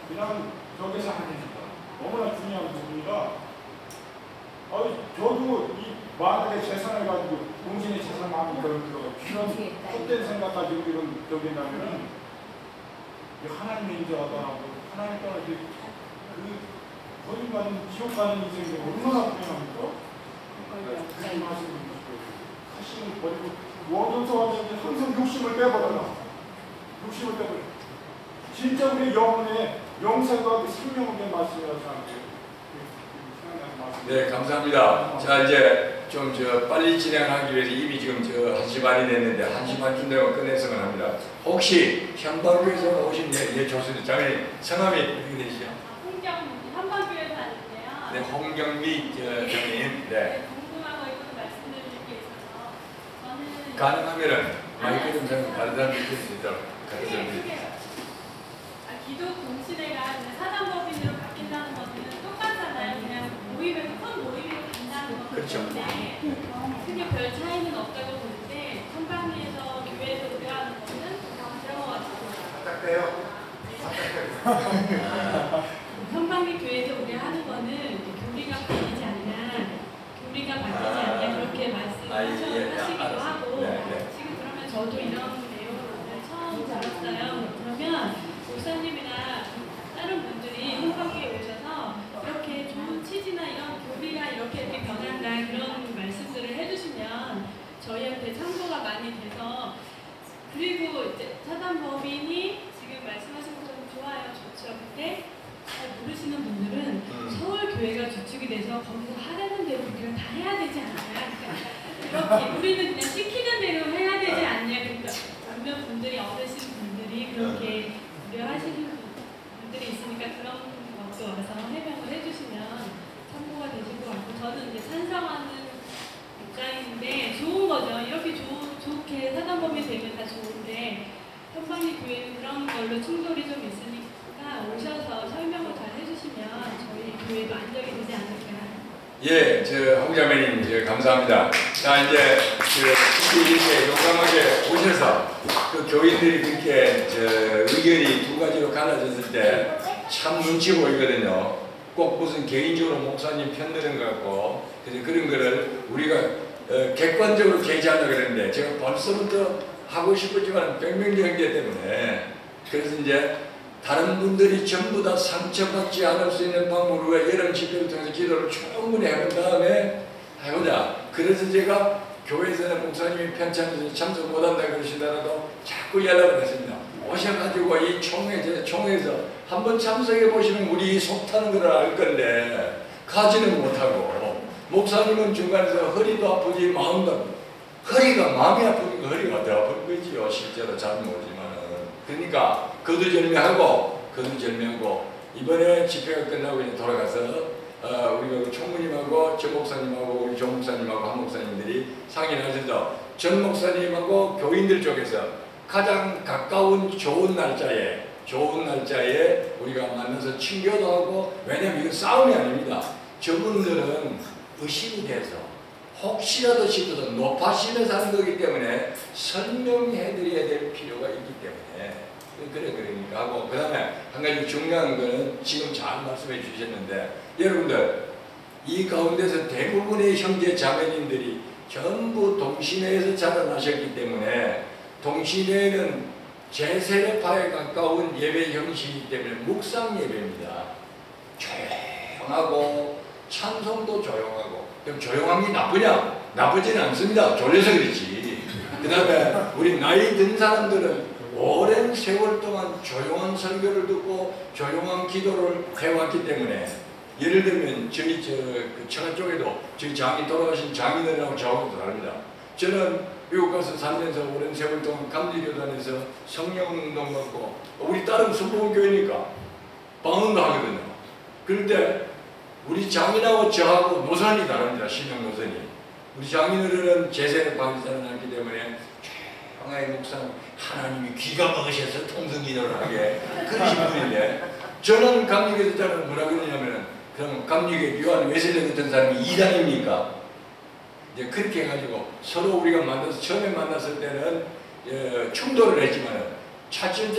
Speaker 6: 그냥 저기서 안 됩니다. 너무나 중요한 부분이라 저도 이 만약에 재산을 가지고 동신의 재산 마음이 들어 이런 헛된 생각 가지고 이런 저기 나면은 하나님의 인자하다라고 하나님 따라 그 거짓 가는 지옥 가는 인생이 얼마나 불행합니까? 하심을 버리고 원전서하는데 항상 욕심을 빼버려라. 욕심을 빼버려. 진짜 우리 영혼의 영생과 생명의 말씀이라고 생각해요.
Speaker 1: 네, 감사합니다. 자, 이제 좀 빨리 진행하기 위해서 이미 지금 1시 반이 됐는데 1시 반쯤 되면 끝냈으면 합니다. 혹시 현방교에서 오신 조수님, 자매님 성함이 어떻게 되시죠?
Speaker 7: 홍경미, 현방교에서 왔는데요.
Speaker 1: 네, 홍경미 자매님. 네.
Speaker 7: 궁금한 거 있어서 말씀드릴 게 있어서 저는
Speaker 1: 가능하면은 마이크 좀 잡고 다른 사람 들을 수 있도록 가르쳐드립니다.
Speaker 7: 기독 동시대가 사단법인으로 바뀐다는 것은 똑같잖아요. 그냥 모임에서 큰 모임으로 간다는 거기
Speaker 1: 그렇죠.
Speaker 7: 때문에 크게 별 차이는 없다고 보는데 선방위에서 교회에서 의뢰하는 것은 그런 것 같아요. 선방위 교회에서 의뢰하는 거는 교리가 바뀌지 않냐 그렇게 말씀하시기도 하고 지금 그러면 저도 이런 내용을 처음 들었어요. 그러면 목사님이나 다른 분들이 홍박교에 오셔서 이렇게 좋은 취지나 이런 교리가 이렇게 변한다 그런 말씀들을 해주시면 저희한테 참고가 많이 돼서 그리고 이제 사단법인이 지금 말씀하신 것처럼 좋아요, 좋죠. 근데 잘 모르시는 분들은 서울 교회가 주축이 돼서 거기서 하라는 대로 우리가 다 해야 되지 않냐. 그렇게 우리는 그냥 시키는 대로 해야 되지 않냐. 그러니까 몇몇 분들이 어르신 분들이 그렇게 하시는 분들이 있으니까 그런 것도 와서 해명을 해주시면 참고가 되실 것 같고 저는 이제 찬성하는 입장인데 좋은 거죠. 이렇게 좋게 사단법이 되면 다 좋은데 선방위 교회는 그런 걸로 충돌이 좀 있으니까 오셔서 설명을 잘 해주시면 저희 교회도 안정이 되지 않을까.
Speaker 1: 예, 홍자매님 감사합니다. 자, 이제 이렇게 용감하게 오셔서 그 교인들이 그렇게 의견이 두 가지로 갈라졌을 때 참 눈치 보이거든요. 꼭 무슨 개인적으로 목사님 편드는 것 같고 그래서 그런 거를 우리가 객관적으로 게시하려고 그랬는데 제가 벌써부터 하고 싶었지만 백명기 형제 때문에 그래서 이제 다른 분들이 전부 다 상처받지 않을 수 있는 방법으로 우리가 여름 집회를 통해서 기도를 충분히 해본 다음에 해보자. 그래서 제가 교회에서는 목사님이 편찬에서 참석 못한다 그러시더라도 자꾸 연락을 했습니다. 오셔가지고 이 총회에서 한번 참석해 보시면 우리 속 타는 걸 알 건데 가지는 못하고 목사님은 중간에서 허리도 아프지 마음도 아프고 허리가 마음이 아프니까 허리가 더 아픈 거지요. 실제로 잘 모르지만은 그러니까 거두절미하고 이번에 집회가 끝나고 이제 돌아가서 우리가 총무님하고 전 목사님하고 우리 정 목사님하고 한 목사님들이 상의를 하셔서 전 목사님하고 교인들 쪽에서 가장 가까운 좋은 날짜에 우리가 만나서 친교도 하고 왜냐면 이건 싸움이 아닙니다. 저분들은 의심이 돼서 혹시라도 싶어서 높아심에서 하는 거기 때문에 설명해 드려야 될 필요가 있기 때문에 그러니까 하고 그 다음에 한 가지 중요한 거는 지금 잘 말씀해 주셨는데 여러분들 이 가운데서 대부분의 형제 자매님들이 전부 동시내에서 자라나셨기 때문에 동시내에는 제세례파에 가까운 예배 형식이기 때문에 묵상 예배입니다. 조용하고 찬송도 조용하고 그럼 조용한 게 나쁘냐? 나쁘지는 않습니다. 졸려서 그렇지. 그 다음에 우리 나이 든 사람들은 오랜 세월 동안 조용한 설교를 듣고 조용한 기도를 해왔기 때문에 예를 들면 저희 그 처가 쪽에도 저희 장인 돌아가신 장인어른하고 저하고 다릅니다. 저는 미국 가서 살면서 오랜 세월 동안 감리교단에서 성령운동 받고 우리 딸은 순복음교회니까 방언도 하거든요. 그런데 우리 장인하고 저하고 노선이 다릅니다. 신앙 노선이. 우리 장인어른은 제세례파에서 자라났기 때문에 조용하게 묵상 하나님이 귀가 먹으셔서 통성기도를 하게 그러신 분인데 저는 감리교에서 자라는 뭐라 그러냐면 그럼 감리교회 요한 웨슬리 같은 사람이 이단입니까? 이제 그렇게 해가지고 서로 우리가 처음에 만났을 때는 충돌을 했지만 차츰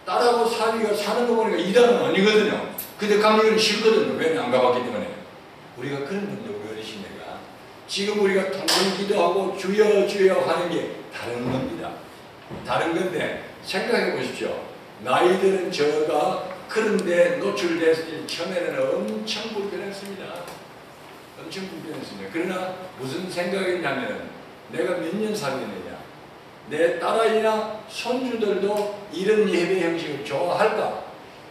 Speaker 1: 딸하고 사위가 사는 거 보니까 이단은 아니거든요. 근데 가면 싫거든요. 왜 안 가봤기 때문에. 우리가 그런 건데 우리 어르신네가 지금 우리가 통성 기도하고 주여 주여 하는 게 다른 겁니다. 다른 건데 생각해 보십시오. 나이들은 저가 그런데 노출됐을 때 처음에는 엄청 불편했습니다. 엄청 불편했습니다. 그러나 무슨 생각이냐면 내가 몇 년 살겠느냐, 내 딸아이나 손주들도 이런 예배 형식을 좋아할까?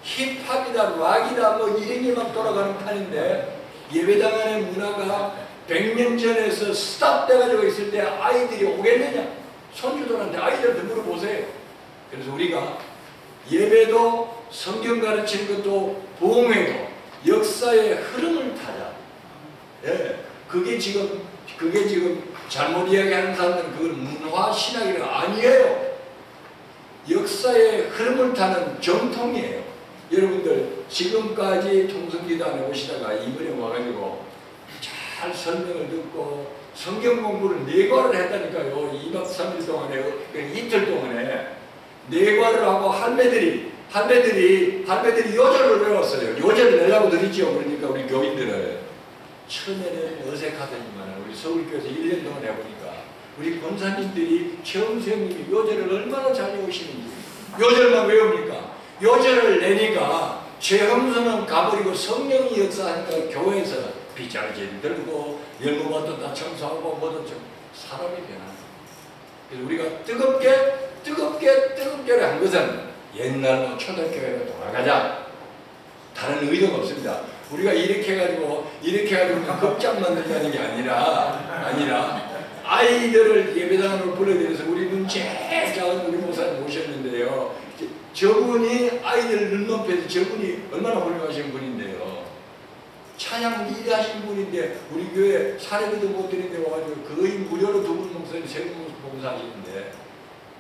Speaker 1: 힙합이다 락이다 뭐 이런 게 막 돌아가는 판인데 예배당 안의 문화가 100년 전에서 스탑돼가지고 있을 때 아이들이 오겠느냐? 손주들한테 아이들한테 물어보세요. 그래서 우리가 예배도 성경 가르치는 것도 부흥회도 역사의 흐름을 타자. 예, 그게 지금 잘못 이야기하는 사람들은 그걸 문화 신학이라 아니에요. 역사의 흐름을 타는 정통이에요. 여러분들 지금까지 통성기도 안 해보시다가 이번에 와가지고 잘 설명을 듣고 성경 공부를 4과를 했다니까요. 2박 3일 동안에 이틀 동안에 4과를 하고 할매들이 요절을 외웠어요. 요절을 내라고 드리죠. 그러니까 우리 교인들은 처음에는 어색하더니만 우리 서울교회에서 1년 동안 해보니까 우리 권사님들이 최영수님이 요절을 얼마나 잘 외우시는지 요절만 외웁니까? 요절을 내니까 최영수는 가버리고 성령이 역사하니까 교회에서 빗자루질 들고 열무밭도 다 청소하고 뭐든 좀 사람이 변합니다. 그래서 우리가 뜨겁게 한 것은 옛날로 초대교회로 돌아가자. 다른 의도가 없습니다. 우리가 이렇게 해가지고 급장 만들자는 게 아니라 아이들을 예배당으로 불러들여서 우리 문제 작은 우리 목사님 모셨는데요. 저분이 아이들을 눈높여서 저분이 얼마나 훌륭하신 분인데요. 찬양 일하신 분인데 우리 교회 사례비도 못 드리는데 와가지고 거의 무료로 2분 목사님 3분 봉사하시는데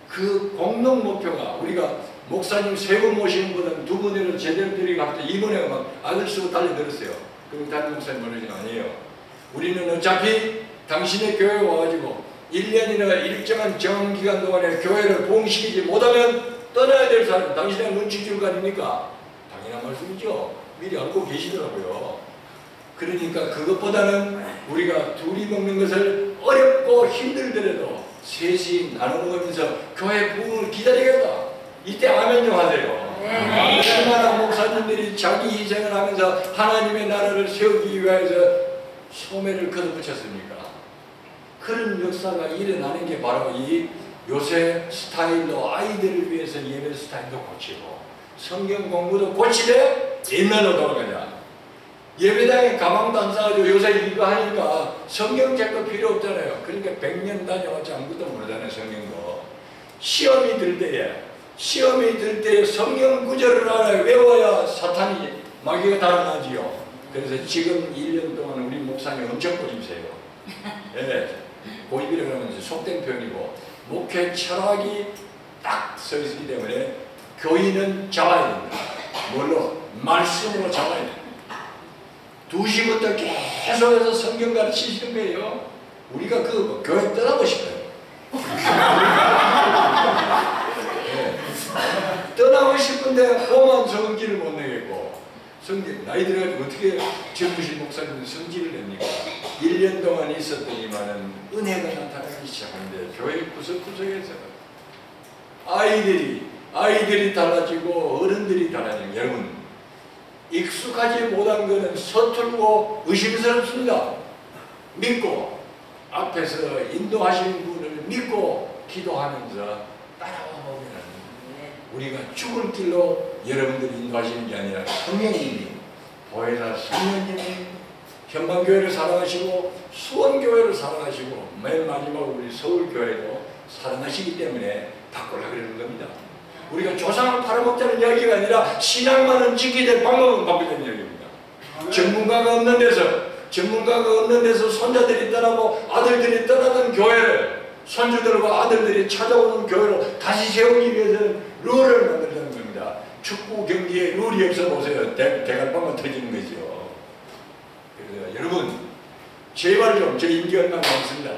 Speaker 1: 그 공동 목표가 우리가 목사님 3분 모시는 분은 2분을 제대로 드리고 할 때 이번에 막 아들 쓰고 달려들었어요. 그리고 다른 목사님 말하는 게 아니에요. 우리는 어차피 당신의 교회에 와가지고 1년이나 일정한 정기간 동안에 교회를 부흥시키지 못하면 떠나야 될 사람, 당신의 눈치 줄 거 아닙니까? 당연한 말씀이죠. 미리 알고 계시더라고요. 그러니까 그것보다는 우리가 둘이 먹는 것을 어렵고 힘들더라도 셋이 나눠 먹으면서 교회 부흥을 기다리겠다. 이때 아멘 좀 하세요. 얼마나 목사님들이 자기 희생을 하면서 하나님의 나라를 세우기 위해서 소매를 걷어붙였습니까? 그런 역사가 일어나는 게 바로 이 요새 스타일로 아이들을 위해서 예배 스타일도 고치고 성경 공부도 고치되 옛날로 돌아가자. 예배당에 가방도 안 싸가지고 요새 이거 하니까 성경책도 필요 없잖아요. 그러니까 100년 다녀왔지 아무것도 모르잖아요. 성경도. 시험이 들 때에 성경 구절을 알아야 외워야 사탄이 마귀가 달아나지요. 그래서 지금 1년 동안 우리 목사님 엄청 고집세요. 예, 고집이라고 하면 속된 표현이고 목회 철학이 딱 서 있기 때문에 교인은 잡아야 된다. 뭘로? 말씀으로 잡아야 된다. 2시부터 계속해서 성경 가르치시는 거예요. 우리가 그 교회 떠나고 싶어요. 네. 떠나고 싶은데 험한 성질을 못 내겠고 성질 나이 들어가지고 어떻게 젊으신 목사님은 성질을 냅니까? 1년 동안 있었더니만은 은혜가 나타나기 시작하는데 교회 구석구석에서 아이들이 달라지고 어른들이 달라지는 여러분 익숙하지 못한 것은 서툴고 의심스럽습니다. 믿고 앞에서 인도하시는 분을 믿고 기도하면서 따라와 보면 우리가 죽을 길로 여러분들이 인도하시는 게 아니라 성령님이 보혜사 성령님이 현방교회를 사랑하시고 수원교회를 사랑하시고 맨 마지막으로 우리 서울교회도 사랑하시기 때문에 바꾸려고 그러는 겁니다. 우리가 조상을 팔아먹자는 이야기가 아니라 신앙만은 지키게 될 방법은 바꾸자는 이야기입니다. 전문가가 없는 데서 손자들이 떠나고 아들들이 떠나던 교회를 손주들과 아들들이 찾아오는 교회로 다시 세우기 위해서는 룰을 만들자는 겁니다. 축구 경기에 룰이 없어 보세요. 대갈방만 터지는 거죠. 그래서 여러분 제발 좀 제 임기 얼마 남았습니다.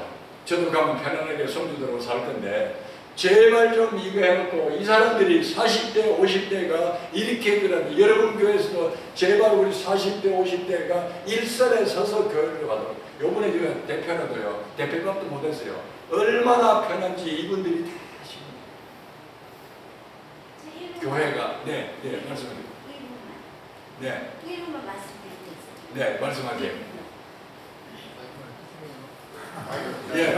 Speaker 1: 저도 가면 편안하게 손주들하고 살 건데 제발 좀 이거 해놓고 이 사람들이 40대, 50대가 이렇게 그러는데 여러분 교회에서도 제발 우리 40대, 50대가 일선에 서서 교회를 가도록 요번에 제가 대표라도요. 대표값도 못했어요. 얼마나 편한지 이분들이 다 아십니다. 교회가 네 말씀하세요. 네.
Speaker 3: 1분만 말씀드리겠습니다.
Speaker 1: 네, 말씀하세요. 예,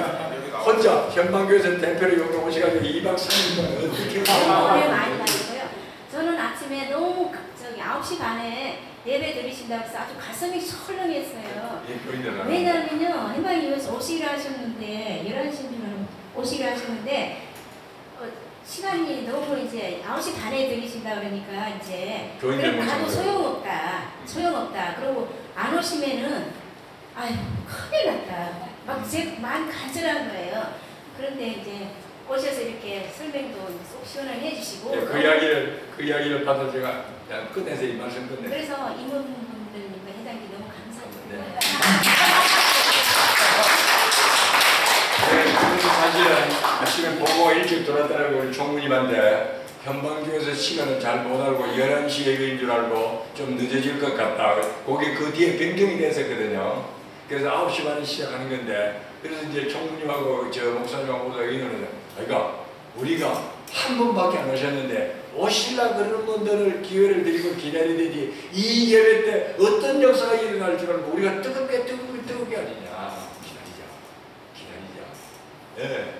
Speaker 1: 혼자 현방교에서 대표로 여기 오셔가지고 2박 3일만 어떻게
Speaker 3: 오래 많이 다니고요. 저는 아침에 너무 저기 9시 반에 예배 드리신다고 해서 아주 가슴이 설렁했어요.
Speaker 1: 예,
Speaker 3: 왜냐하면요, 현방교에서 오시기로 하셨는데 11시면 오시기로 하셨는데 시간이 너무 이제 9시 반에 드리신다 그러니까 이제 그럼 가도 소용없다. 그리고 안 오시면은 아유 큰일 났다. 막 제 마음 간절한 거예요. 그런데 이제 오셔서 이렇게 설명도 속 시원하게 해주시고
Speaker 1: 예, 그 이야기를 받아 제가 그냥 끝내서 이 말씀 끝내.
Speaker 3: 그래서 임원분들님과 회장님 너무 감사드립니다.
Speaker 1: 네, 사실은 아침에 보고 일찍 돌아다니고 우리 총무님한테 현방교에서 시간을 잘 못 알고 11시 예배인 줄 알고 좀 늦어질 것 같다. 거기 그 뒤에 변경이 됐었거든요. 그래서 9시 반에 시작하는 건데 그래서 이제 총무님하고 저 목사님하고 의논을 그러니까 우리가 한 분밖에 안 오셨는데 오실라 그런 분들을 기회를 드리고 기다리더니 이 예배 때 어떤 역사가 일어날 줄 알고 우리가 뜨겁게 하느냐. 기다리자. 예.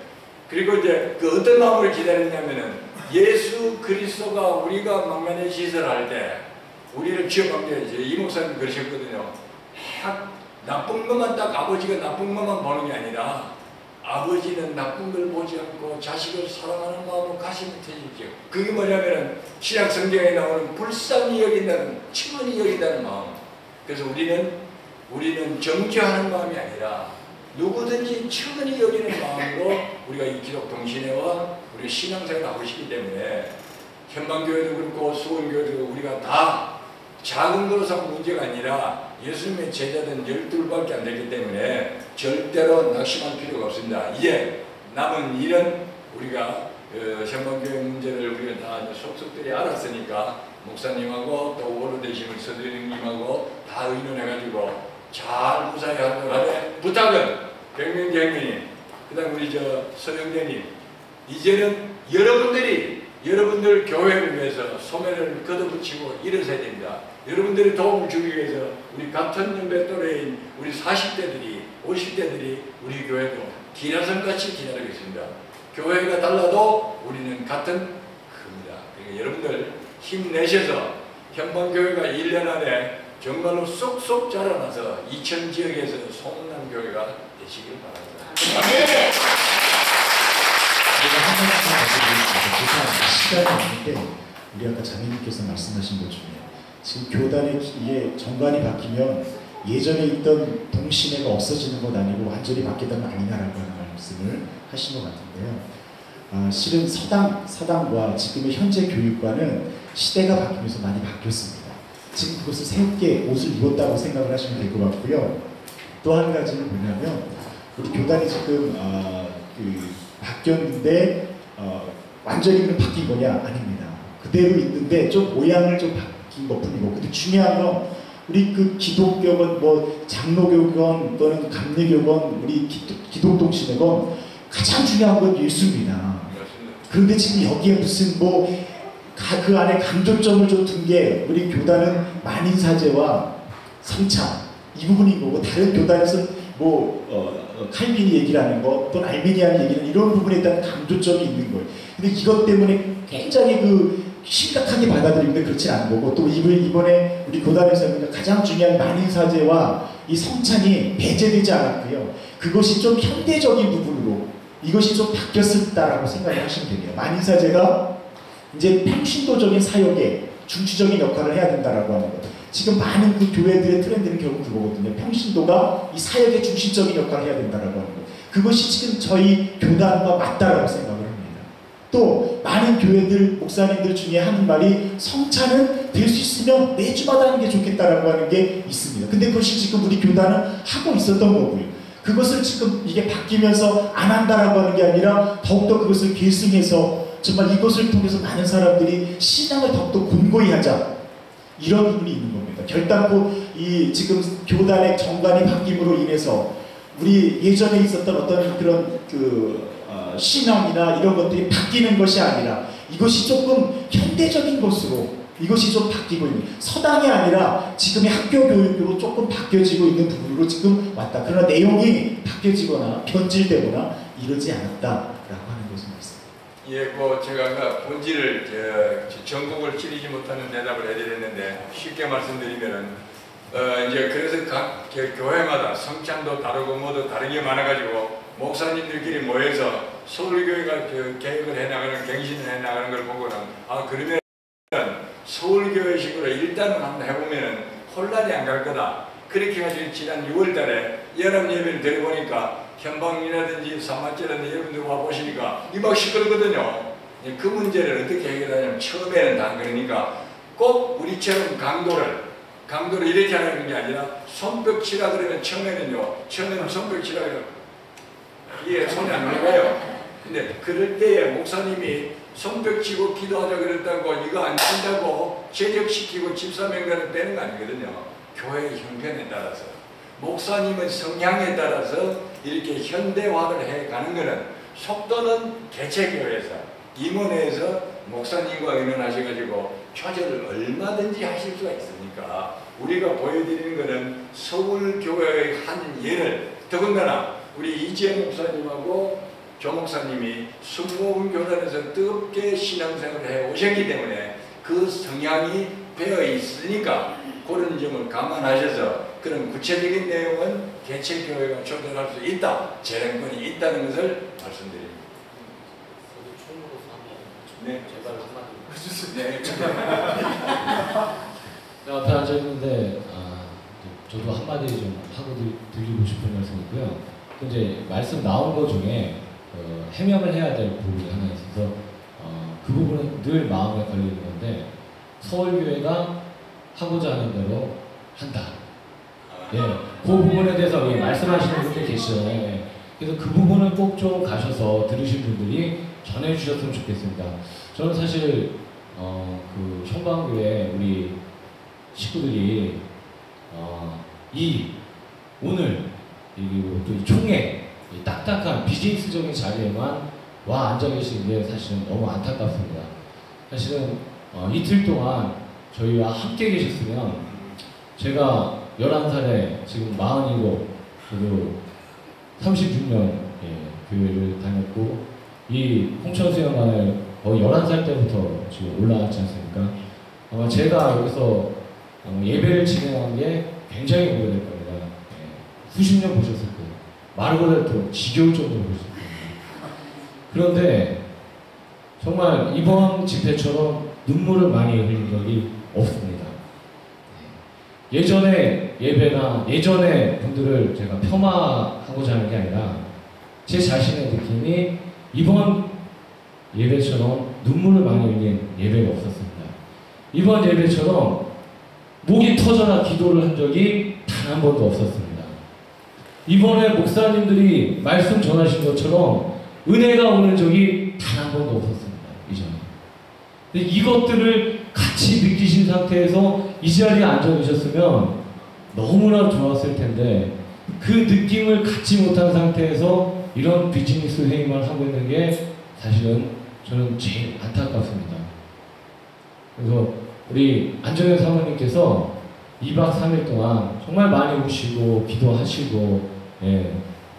Speaker 1: 그리고 이제 그 어떤 마음으로 기다렸냐면은 예수 그리스도가 우리가 망나니 시설할 때 우리를 취업한 게 이제 이 목사님 그러셨거든요. 나쁜 것만 딱 아버지가 나쁜 것만 보는 게 아니라 아버지는 나쁜 걸 보지 않고 자식을 사랑하는 마음으로 가슴이 터지죠. 그게 뭐냐면은 신약 성경에 나오는 불쌍히 여긴다는 친근히 여긴다는 마음. 그래서 우리는 정죄하는 마음이 아니라 누구든지 친근히 여기는 마음으로 우리가 이 기독 동신회와 우리 신앙생활을 하고 있기 때문에 현방교회도 그렇고 수원교회도 우리가 다 작은 것으로 문제가 아니라 예수님의 제자들은 12밖에 안 되기 때문에 절대로 낙심할 필요가 없습니다. 이제 남은 일은 우리가 현방교회 문제를 우리가 다 속속들이 알았으니까 목사님하고 또 오로 되신 서대령님하고 다 의논해가지고 잘 무사히 하도록 하되 부탁은 백명재 형님, 그 다음 우리 서영재님 이제는 여러분들 교회를 위해서 소매를 걷어붙이고 일어서야 됩니다. 여러분들이 도움을 주기 위해서 우리 같은 연배 또래인 우리 40대들이 50대들이 우리 교회도 기라성같이 기다리고 있습니다. 교회가 달라도 우리는 같은 겁니다. 그러니까 여러분들 힘내셔서 현방교회가 1년 안에 정말로 쏙쏙 자라나서 이천 지역에서 소문난 교회가 되시길 바랍니다.
Speaker 3: 네.
Speaker 5: 제가 한 말씀 드리겠습니다. 시간이 없는데 우리 아까 장애님께서 말씀하신 것 중에 지금 교단의 이게 정관이 바뀌면 예전에 있던 동신회가 없어지는 것 아니고 완전히 바뀌던 거 아니냐라고 하는 말씀을 하신 것 같은데요. 실은 사당과 지금의 현재 교육과는 시대가 바뀌면서 많이 바뀌었습니다. 지금 그것을 새롭게 옷을 입었다고 생각을 하시면 될 것 같고요. 또 한 가지는 뭐냐면 우리 교단이 지금 바뀌었는데 완전히 바뀐 거냐? 아닙니다. 그대로 있는데 좀 모양을 좀 바뀐 것뿐이고 근데 중요한 건 우리 그 기독교건 뭐 장로교건 또는 감리교건 우리 기독동신회건 가장 중요한 건 예수입니다. 그런데 지금 여기에 무슨 그 안에 강조점을 좀 둔 게 우리 교단은 만인사제와 성찬 이 부분인 거고 다른 교단에서 칼빈이 얘기를 하는 거 또는 알미니안 얘기는 이런 부분에 대한 강조점이 있는 거예요. 근데 이것 때문에 굉장히 심각하게 받아들이는데 그렇지 않은 거고 또 이번에 우리 교단에서는 가장 중요한 만인사제와 이 성찬이 배제되지 않았고요. 그것이 좀 현대적인 부분으로 이것이 좀 바뀌었다라고 생각을 하시면 돼요. 만인사제가 이제 평신도적인 사역에 중추적인 역할을 해야 된다라고 하는 거. 지금 많은 그 교회들의 트렌드는 결국 그거거든요. 평신도가 이 사역의 중심적인 역할을 해야 된다라고 하는 거. 그것이 지금 저희 교단과 맞다라고 생각을 합니다. 또 많은 교회들 목사님들 중에 하는 말이 성찬은 될 수 있으면 매주마다 하는 게 좋겠다라고 하는 게 있습니다. 근데 그것이 지금 우리 교단은 하고 있었던 거고요. 그것을 지금 이게 바뀌면서 안 한다라고 하는 게 아니라 더욱더 그것을 계승해서 정말 이것을 통해서 많은 사람들이 신앙을 더욱더 공고히 하자, 이런 부분이 있는 겁니다. 결단코 이 지금 교단의 정관이 바뀜으로 인해서 우리 예전에 있었던 어떤 그런 신앙이나 이런 것들이 바뀌는 것이 아니라 이것이 조금 현대적인 것으로 이것이 좀 바뀌고 있는, 서당이 아니라 지금의 학교 교육으로 조금 바뀌어지고 있는 부분으로 지금 왔다. 그러나 내용이 바뀌어지거나 변질되거나 이러지 않았다라고 하는 것은 있습니다.
Speaker 1: 예, 뭐 제가 본질을 전국을 찌르지 못하는 대답을 해드렸는데, 쉽게 말씀드리면은 이제 그래서 각 교회마다 성찬도 다르고 뭐도 다른 게 많아가지고 목사님들끼리 모여서 서울교회가 계획을 해나가는, 갱신을 해나가는 걸 보고는 그러면 서울교회식으로 일단은 한번 해보면은 혼란이 안 갈 거다. 그렇게 해가지고 지난 6월달에 연합 예배를 드려보니까 현방이라든지 사마제라든지 여러분들 와보시니까 이막 시끄럽거든요. 그 문제를 어떻게 해결하냐면, 처음에는 다 그러니까 꼭 우리처럼 강도를 이렇게 하는 게 아니라 손뼉 치라 그러면 처음에는 손뼉 치라 그러면 이게 손이 안 들어가요. 근데 그럴 때에 목사님이 손뼉 치고 기도하자 그랬다고 이거 안 친다고 제적시키고 집사명단을 빼는 거 아니거든요. 교회의 형편에 따라서, 목사님의 성향에 따라서 이렇게 현대화를 해가는 것은, 속도는 개체교회에서 임원회에서 목사님과 의논하셔가지고 조절을 얼마든지 하실 수가 있으니까, 우리가 보여드리는 것은 서울교회의 한 예를, 더군다나 우리 이지영 목사님하고 조 목사님이 순복음 교단에서 뜨겁게 신앙생활을 해 오셨기 때문에 그 성향이 배어 있으니까 그런 점을 감안하셔서 그런 구체적인 내용은 개체교회가 조절할 수 있다, 재량권이 있다는 것을 말씀드립니다. 네, 제발 한마디.
Speaker 8: 네. 앞에 앉아있는데 저도 한마디 좀 하고 드리고 싶은 말씀이고요. 이제 말씀 나온 것 중에 해명을 해야 될 부분이 하나 있어서 그 부분은 늘 마음에 걸리는 건데, 서울교회가 하고자 하는 대로 한다. 예, 그 부분에 대해서 말씀하시는 분들 계시죠. 예. 그래서 그 부분은 꼭 좀 가셔서 들으신 분들이 전해주셨으면 좋겠습니다. 저는 사실 그 형방교회 우리 식구들이 오늘 그리고 또 이 총회, 이 딱딱한 비즈니스적인 자리에만 와 앉아 계시는 게 사실은 너무 안타깝습니다. 사실은 이틀 동안 저희와 함께 계셨으면, 제가 11살에 지금 47, 저도 36년 교회를 다녔고, 이 홍천수영관을 거의 11살 때부터 지금 올라왔지 않습니까? 아마 제가 여기서 예배를 진행한 게 굉장히 오래될 겁니다. 수십 년 보셨을 거예요. 말고라도 지겨울 정도로 보셨을 거예요. 그런데 정말 이번 집회처럼 눈물을 많이 흘린 적이 없습니다. 예전에 예배나 예전에 분들을 제가 폄하하고자 하는 게 아니라, 제 자신의 느낌이 이번 예배처럼 눈물을 많이 흘린 예배가 없었습니다. 이번 예배처럼 목이 터져라 기도를 한 적이 단 한 번도 없었습니다. 이번에 목사님들이 말씀 전하신 것처럼 은혜가 오는 적이 단 한 번도 없었습니다. 이전에. 근데 이것들을 같이 느끼신 상태에서 이 자리에 앉아 계셨으면 너무나 좋았을 텐데, 그 느낌을 갖지 못한 상태에서 이런 비즈니스 회의만 하고 있는 게 사실은 저는 제일 안타깝습니다. 그래서 우리 안정현 사모님께서 2박 3일 동안 정말 많이 오시고 기도하시고,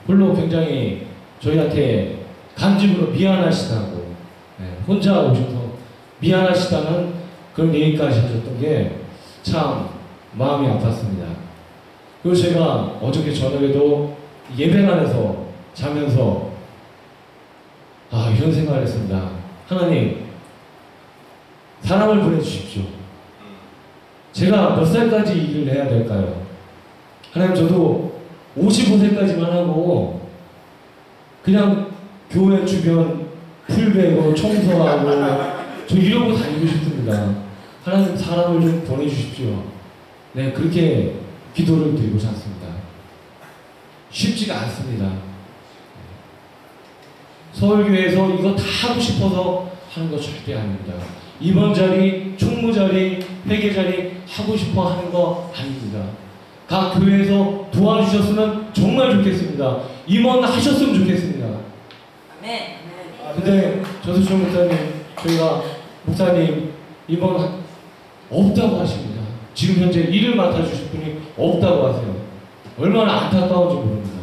Speaker 8: 홀로 굉장히 저희한테 간증으로 미안하시다고, 혼자 오셔서 미안하시다는 그런 얘기까지 하셨던 게 참 마음이 아팠습니다. 그리고 제가 어저께 저녁에도 예배관에서 자면서 이런 생각을 했습니다. 하나님, 사람을 보내주십시오. 제가 몇 살까지 일을 해야 될까요? 하나님, 저도 55세까지만 하고 그냥 교회 주변 풀 베고 청소하고 저 이러고 다니고 싶습니다. 하나님, 사람을 좀 보내주십시오. 네, 그렇게 기도를 드리고 잤습니다. 쉽지가 않습니다. 서울교회에서 이거 다 하고 싶어서 하는 거 절대 아닙니다. 임원 자리, 총무 자리, 회계 자리 하고 싶어 하는 거 아닙니다. 각 교회에서 도와주셨으면 정말 좋겠습니다. 임원 하셨으면 좋겠습니다.
Speaker 3: 아멘.
Speaker 8: 근데 전수철 목사님, 저희가 목사님 임원 없다고 하십니다. 지금 현재 일을 맡아주실 분이 없다고 하세요. 얼마나 안타까운지 모릅니다.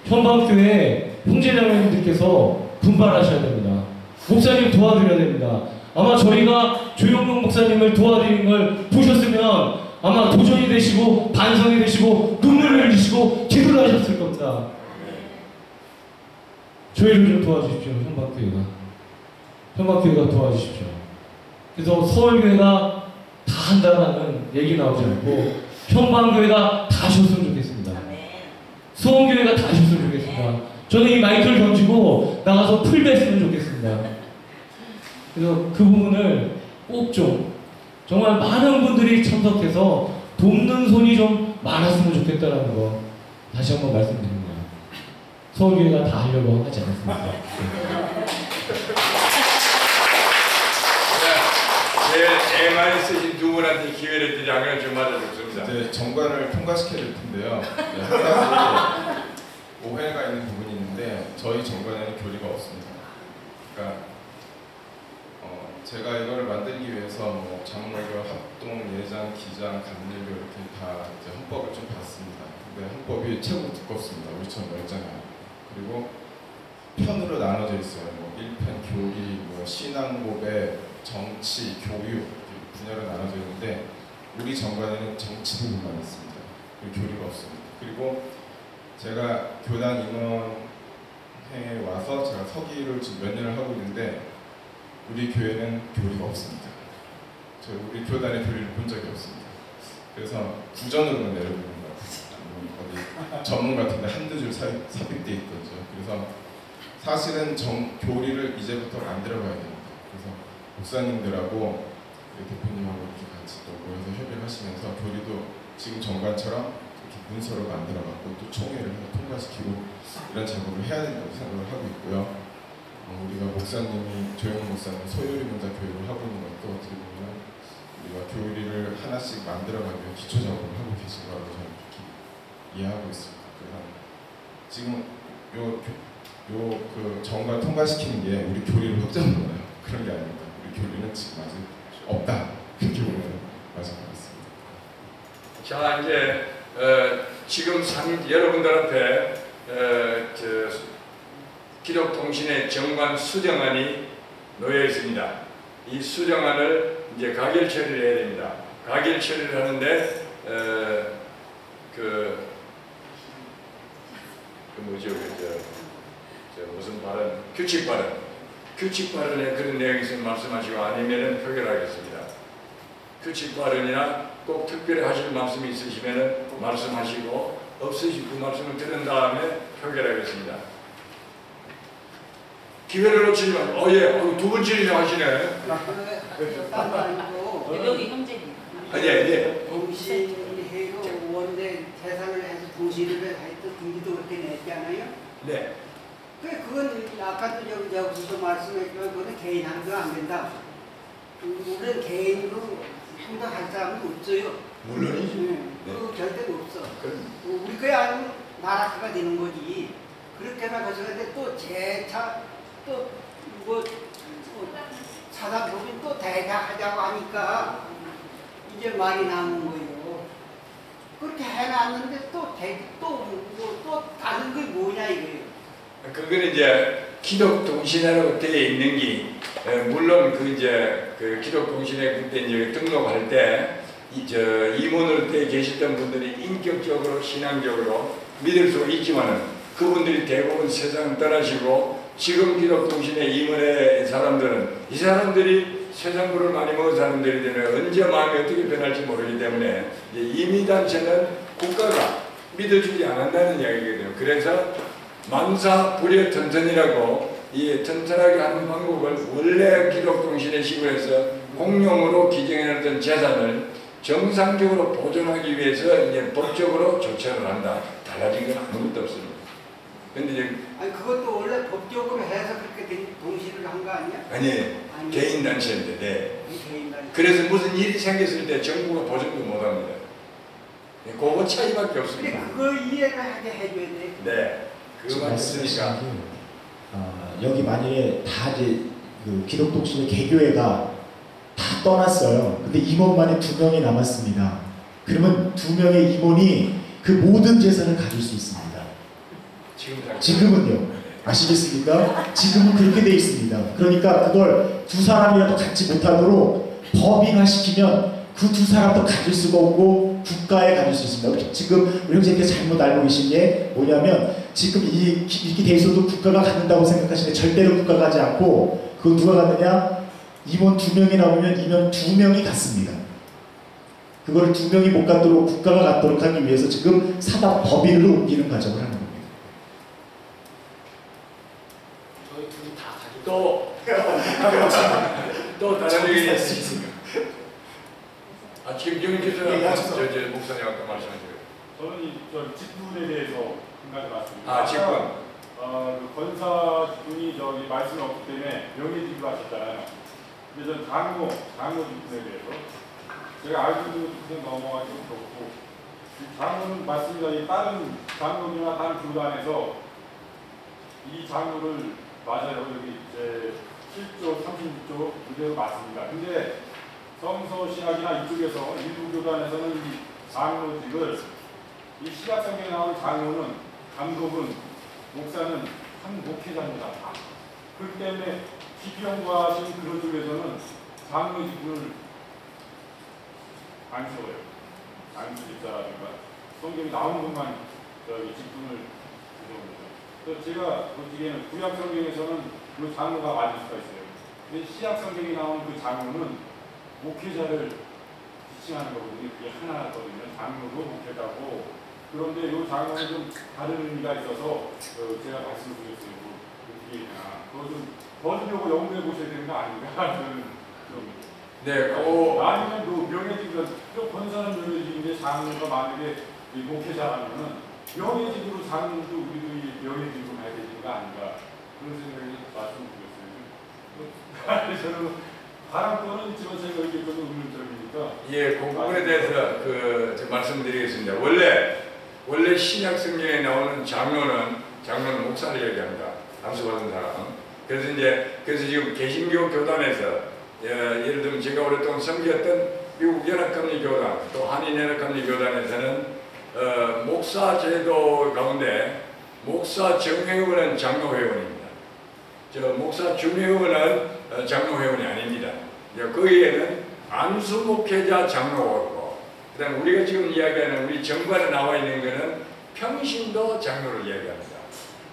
Speaker 8: 현방교회 형제자매님들께서 분발하셔야 됩니다. 목사님 도와드려야 됩니다. 아마 저희가 조용록 목사님을 도와드리는 걸 보셨으면 아마 도전이 되시고 반성이 되시고 눈물을 흘리시고 기도를 하셨을 겁니다. 저희를 좀 도와주십시오. 현방교회가 도와주십시오. 그래서 서울교회가 다 한다라는 얘기 나오지 않고 현방교회가 다 하셨으면 좋겠습니다. 수원교회가 다 하셨으면 좋겠습니다. 저는 이 마이크를 던지고 나가서 풀 뺐으면 좋겠습니다. 그래서 그 부분을 꼭 좀 정말 많은 분들이 참석해서 돕는 손이 좀 많았으면 좋겠다라는 거 다시 한번 말씀드립니다. 서울교회가 다 하려고 하지 않습니다.
Speaker 1: 제일 많이 쓰신 두 분한테 기회를 드리 양을 좀 맞아줬습니다.
Speaker 2: 이제 정관을 통과시켜야 될 텐데요. 한 가지 오해가 있는 부분이 있는데 저희 정관에는 교리가 없습니다. 그러니까 제가 이걸 만들기 위해서 뭐 장로교, 합동, 예장, 기장, 감리교 이렇게 다 이제 헌법을 좀 봤습니다. 근데 헌법이 최고 두껍습니다. 우리처럼 넓잖아요. 그리고 편으로 나눠져 있어요. 뭐 1편 교리, 뭐 신앙 고백, 정치, 교육 분야로 나눠져 있는데 우리 정관에는 정치 부분만 있습니다. 그리고 교리가 없습니다. 그리고 제가 교단 임원회에 와서 제가 서기를 지금 몇 년을 하고 있는데 우리 교회는 교리가 없습니다. 우리 교단의 교리를 본 적이 없습니다. 그래서 구전으로만 내려보는 것 같아요. 어디 전문 같은데 한두 줄 삽입돼 있던죠. 그래서 사실은 교리를 이제부터 만들어가야 됩니다. 그래서 목사님들하고 대표님하고 이렇게 같이 또 모여서 협의를 하시면서 교리도 지금 정관처럼 이렇게 문서로 만들어갖고 또 총회를 해서 통과시키고 이런 작업을 해야 된다고 생각을 하고 있고요. 우리가 목사님이 조영훈 목사님 소요리 문자 교육을 하고 있는 것도 어떻게 보면 우리가 교리를 하나씩 만들어가며 기초 작업을 하고 계신 거라고 저는 그렇게 이해하고 있습니다. 그래서 지금 그 정관 통과시키는 게 우리 교리를 확장하는 거예요. 그런 게 아닙니다. 우리 교리는 지금 아직 없다. 그렇게 보면 맞을 것 같습니다.
Speaker 1: 자, 이제 지금 여러분들한테 기독통신의 정관 수정안이 놓여 있습니다. 이 수정안을 이제 가결 처리를 해야 됩니다. 가결 처리를 하는데 무슨 발언? 규칙 발언에 그런 내용이 있으면 말씀하시고 아니면은 표결하겠습니다. 규칙 발언이나 꼭 특별히 하실 말씀이 있으시면은 말씀하시고 없으시고 그 말씀을 들은 다음에 표결하겠습니다. 기회를 놓치지 말고, 두 번째나 하시네.
Speaker 9: 여기 형제님.
Speaker 1: 예.
Speaker 9: 동시회로 원래 재산을 해서 동시를 하여튼 등기도 그렇게 냈잖아요.
Speaker 1: 네.
Speaker 9: 그건 아까도 여기서 말씀했지만 그건 개인 한도 안 된다. 우리는 개인으로 행동할 사람은 없어요.
Speaker 1: 물론이지.
Speaker 9: 네. 그거 절대 없어. 우리 거에 아니면 나라가 되는 거지. 그렇게 나가서는데 또 재차 또 뭐 사단법인 또 대가하자고 하니까 이제 말이 나오는 거예요. 그렇게 해놨는데 또 다른 게 뭐냐 이거예요.
Speaker 1: 그거는 이제 기독통신회로 되어 있는 게 물론 그 기독통신회 그때 이제 등록할 때 임원으로 되어 계셨던 분들이 인격적으로 신앙적으로 믿을 수 있지만은 그분들이 대부분 세상 떠나시고 지금 기독통신회 임원의 사람들은 이 사람들이 세상물을 많이 먹은 사람들이 되면 언제 마음이 어떻게 변할지 모르기 때문에 임의단체는 국가가 믿어주지 않는다는 이야기거든요. 그래서 만사 불여 튼튼이라고 이 튼튼하게 하는 방법을 원래 기독통신의 시구에서 공용으로 기증해놨던 재산을 정상적으로 보존하기 위해서 이제 법적으로 조처를 한다. 달라진 건 아무것도 없습니다. 근데 이제
Speaker 9: 아니 그것도 원래 법적으로 해서 그렇게 동시를 한 거 아니야?
Speaker 1: 아니 개인 단체인데 네.
Speaker 9: 개인 단체.
Speaker 1: 그래서 무슨 일이 생겼을 때 정부가 보증도 못합니다. 그거 차이밖에 없습니다.
Speaker 9: 근데 그거 이해를 하게 해줘야 돼.
Speaker 1: 네, 그거만 있으니까.
Speaker 5: 여기 만약에 다 이제 그 기독독신의 개교회가 다 떠났어요. 근데 임원만이 2명이 남았습니다. 그러면 2명의 임원이 그 모든 재산을 가질 수 있습니다. 지금은요. 아시겠습니까? 지금은 그렇게 돼 있습니다. 그러니까 그걸 두 사람이라도 갖지 못하도록 법인화시키면 그 두 사람도 가질 수가 없고 국가에 가질 수 있습니다. 지금 우리 형제님께서 잘못 알고 계신 게 뭐냐면 지금 이렇게 돼 있어도 국가가 갖는다고 생각하시는데 절대로 국가가 가지 않고 그건 누가 갖느냐? 임원 2명이 나오면 임원 2명이 갖습니다. 그걸 2명이 못 갖도록 국가가 갖도록 하기 위해서 지금 사다 법인으로 옮기는 과정을 하는 겁니다.
Speaker 8: 저희 둘이 다 가지고
Speaker 1: 또 다른 얘기 있으십니까? 지금 정기서 목사님 아까 말씀하셨어요.
Speaker 6: 저는 저 직분에 대해서 한 가지 말씀드립니다.
Speaker 1: 직분.
Speaker 6: 그 권사분이 저기 말씀이 없기 때문에 명예직으로 하셨잖아요. 근데 전 장로 직분에 대해서 제가 알고 있는 것도 넘어가기도 그렇고 장로는 맞습니다. 다른 장로나 다른 교단에서 이 장로를 맞아요. 여기 이제 7조 36조 그대로 맞습니다. 근데 성서신학이나 이쪽에서 일부 교단에서는 이 장로직을 이 신약성경에 나오는 장로는 감독은 목사는 한 목회자입니다. 그렇기 때문에 깊이 연구하신 그런 쪽에서는 장로직을 안 세워요. 안수집사라든가 성경이 나오는 것만 저기 직분을 주장합니다. 그래서 제가 보기에는 구약 성경에서는 그 장로가 맞을 수가 있어요. 근데 신약 성경이 나오는 그 장로는 목회자를 지칭하는 거거든요. 그게 하나거든요. 장로도 목회자고. 그런데 이 장로는 좀 다른 의미가 있어서 제가 말씀을 드렸어요. 그게 그거 좀 버리려고 연구해 보셔야 되는 거 아닌가 하는 좀.
Speaker 1: 네,
Speaker 6: 아니면 명예직으로 권사는 명예직인데 장로가 만약에 목회자라면은 명예직으로 장로도 우리도 이 명예직으로 해야 되는 거 아닌가 그런 생각이 말씀드렸어요. 저는 바람권은 있지만 제가 이렇게 좀 의문점이니까.
Speaker 1: 예, 그 부분에 대해서 말씀드리겠습니다. 원래 신약 성경에 나오는 장로는 목사를 얘기합니다. 암수받은 사람. 그래서 지금 개신교 교단에서 예를 들면 제가 오랫동안 섬겼던 미국 연합감리 교단, 또 한인 연합감리 교단에서는 목사 제도 가운데 목사 정회원은 장로 회원입니다. 목사 준회원은 장로 회원이 아닙니다. 거기에는 안수 목회자 장로고, 그다음 우리가 지금 이야기하는 우리 정관에 나와 있는 것은 평신도 장로를 이야기합니다.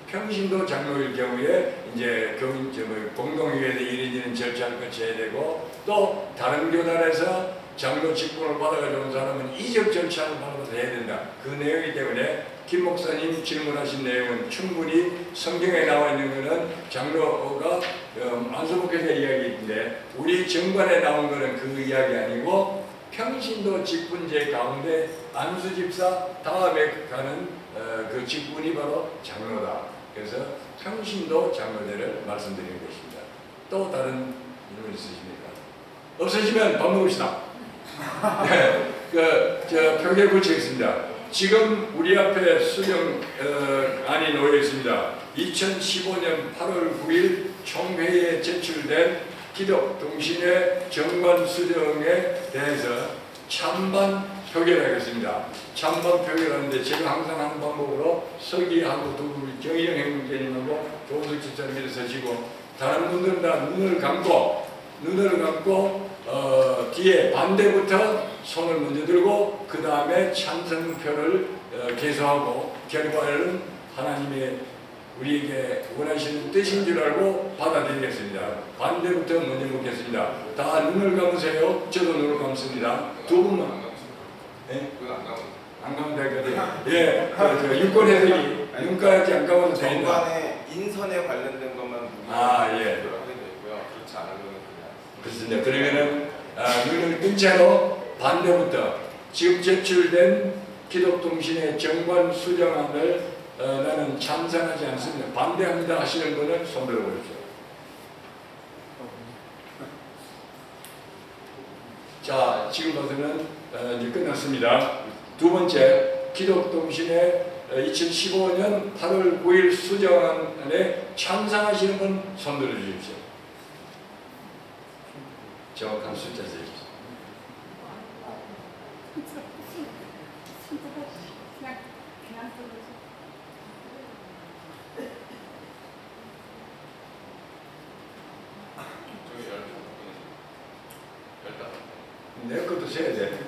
Speaker 1: 평신도 장로일 경우에 이제 공동회에서 이루어지는 절차를 거쳐야 되고, 또 다른 교단에서 장로 직분을 받아가지고 온 사람은 이적 절차를 받아서 해야 된다. 그 내용이기 때문에 김 목사님 질문하신 내용은 충분히 성경에 나와 있는 것은 장로가 안수목회자 이야기인데, 우리 정관에 나온 것은 그 이야기 아니고 평신도 직분제 가운데 안수집사 다음에 가는 그 직분이 바로 장로다. 그래서 평신도 장로제를 말씀드리는 것입니다. 또 다른 질문 있으십니까? 없으시면 밥 먹읍시다. 네, 표결 고치겠습니다. 지금 우리 앞에 수령안이 놓여 있습니다. 2015년 8월 9일 총회에 제출된 기독동신회 정관 수령에 대해서 찬반 표결하겠습니다. 찬반 표결하는데 제가 항상 하는 방법으로 서기하고 두 분 정의영 행정님하고 조은석 집사님이 서시고, 다른 분들은 다 눈을 감고 뒤에 반대부터 손을 먼저 들고 그 다음에 찬성표를 개수하고, 결과를 하나님의 우리에게 원하시는 뜻인 줄 알고 받아들이겠습니다. 반대부터 먼저 묻겠습니다. 다 눈을 감으세요. 저도 눈을 감습니다. 두 분만. 네? 안 감으면 되거든요. 예, 유권 해석이 눈까지 안 감아도 됩니다.
Speaker 2: 정관에 인선에 관련된 것만
Speaker 1: 예.
Speaker 2: 하게 되고요. 그렇지 않으면 그냥.
Speaker 1: 그렇습니다. 그러면은 눈을 뜬 채로 반대부터 지금 제출된 기독통신의 정관 수정안을 나는 찬성하지 않습니다. 반대합니다 하시는 분은 손 들어보십시오. 자, 지금부터는 이제 끝났습니다. 두 번째, 기독통신의 2015년 8월 9일 수정안에 찬성하시는 분 손 들어주십시오. 정확한 숫자 세주십시오. 내 것도 세야 돼.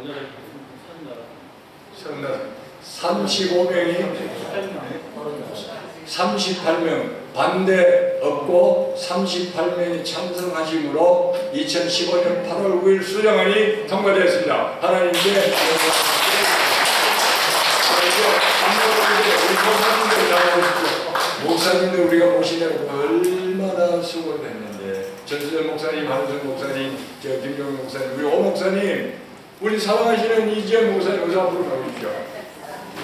Speaker 2: 19입니다.
Speaker 1: 성남 35명이 38명 반대 없고 38명이 찬성하심으로 2015년 8월 9일 수정안이 통과되었습니다. 하나님께 목사님들 우리가 모시려고 얼마나 수고를 했는데 전수전 목사님, 한선 목사님, 김종현 목사님, 우리 오 목사님, 우리 사랑하시는 이지영 목사님 어서 앞으로 가주십시오.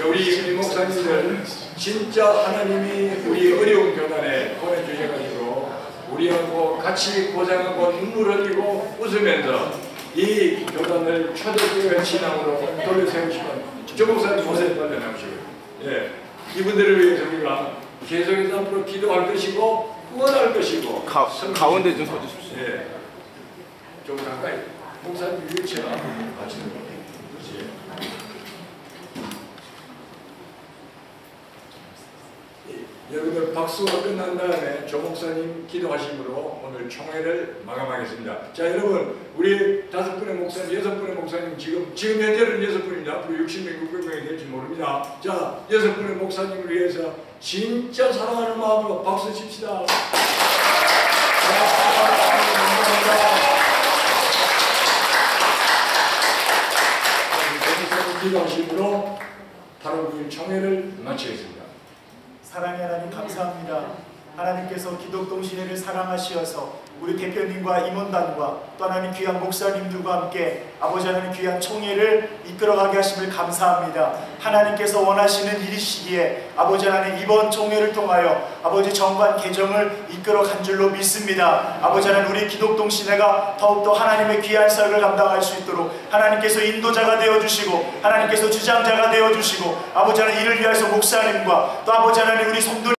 Speaker 1: 우리 목사님들 진짜 하나님이 우리 어려운 교단에 보내주셔가지고 우리하고 같이 고생하고 눈물 흘리고 웃으면서 이 교단을 초대교회 신앙으로 돌려세우시면 조 목사님 모세에 빨려 나오시고요. 예, 이분들을 위해서 우리가 계속해서 앞으로 기도할 것이고 후원할 것이고
Speaker 2: 가운데 좀 서주십시오.
Speaker 1: 예, 좀 가까이 목사님 위치가 맞추는 거예요. 그렇지. 여러분들 박수가 끝난 다음에 조 목사님 기도하심으로 오늘 총회를 마감하겠습니다. 자, 여러분 우리 5분의 목사님, 6분의 목사님 지금 현재는 6분입니다. 앞으로 60명, 600명이 될지 모릅니다. 자, 6분의 목사님을 위해서 진짜 사랑하는 마음으로 박수 칩시다. 기도하심으로 8월 9일 총회를 마치겠습니다.
Speaker 10: 사랑의 하나님 감사합니다. 하나님께서 기독동시대를 사랑하시어서 우리 대표님과 임원단과 또 하나님 귀한 목사님들과 함께 아버지 하나님 귀한 총회를 이끌어가게 하심을 감사합니다. 하나님께서 원하시는 일이시기에 아버지 하나님 이번 총회를 통하여 아버지 정관 개정을 이끌어 간 줄로 믿습니다. 아버지 하나님 우리 기독동시대가 더욱더 하나님의 귀한 사역을 감당할 수 있도록 하나님께서 인도자가 되어주시고 하나님께서 주장자가 되어주시고 아버지 하나님 이를 위해서 목사님과 또 아버지 하나님 우리 성도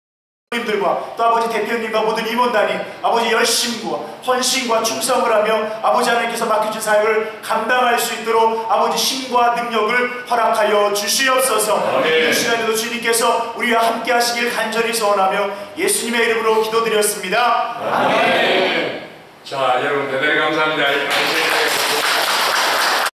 Speaker 10: 님들과 또 아버지 대표님과 모든 임원단이 아버지 열심과 헌신과 충성을 하며 아버지 하나님께서 맡겨진 사역을 감당할 수 있도록 아버지 힘과 능력을 허락하여 주시옵소서. 이 시간에도 주님께서 우리와 함께 하시길 간절히 소원하며 예수님의 이름으로 기도드렸습니다. 아멘.
Speaker 1: 자, 여러분 대단히 감사합니다.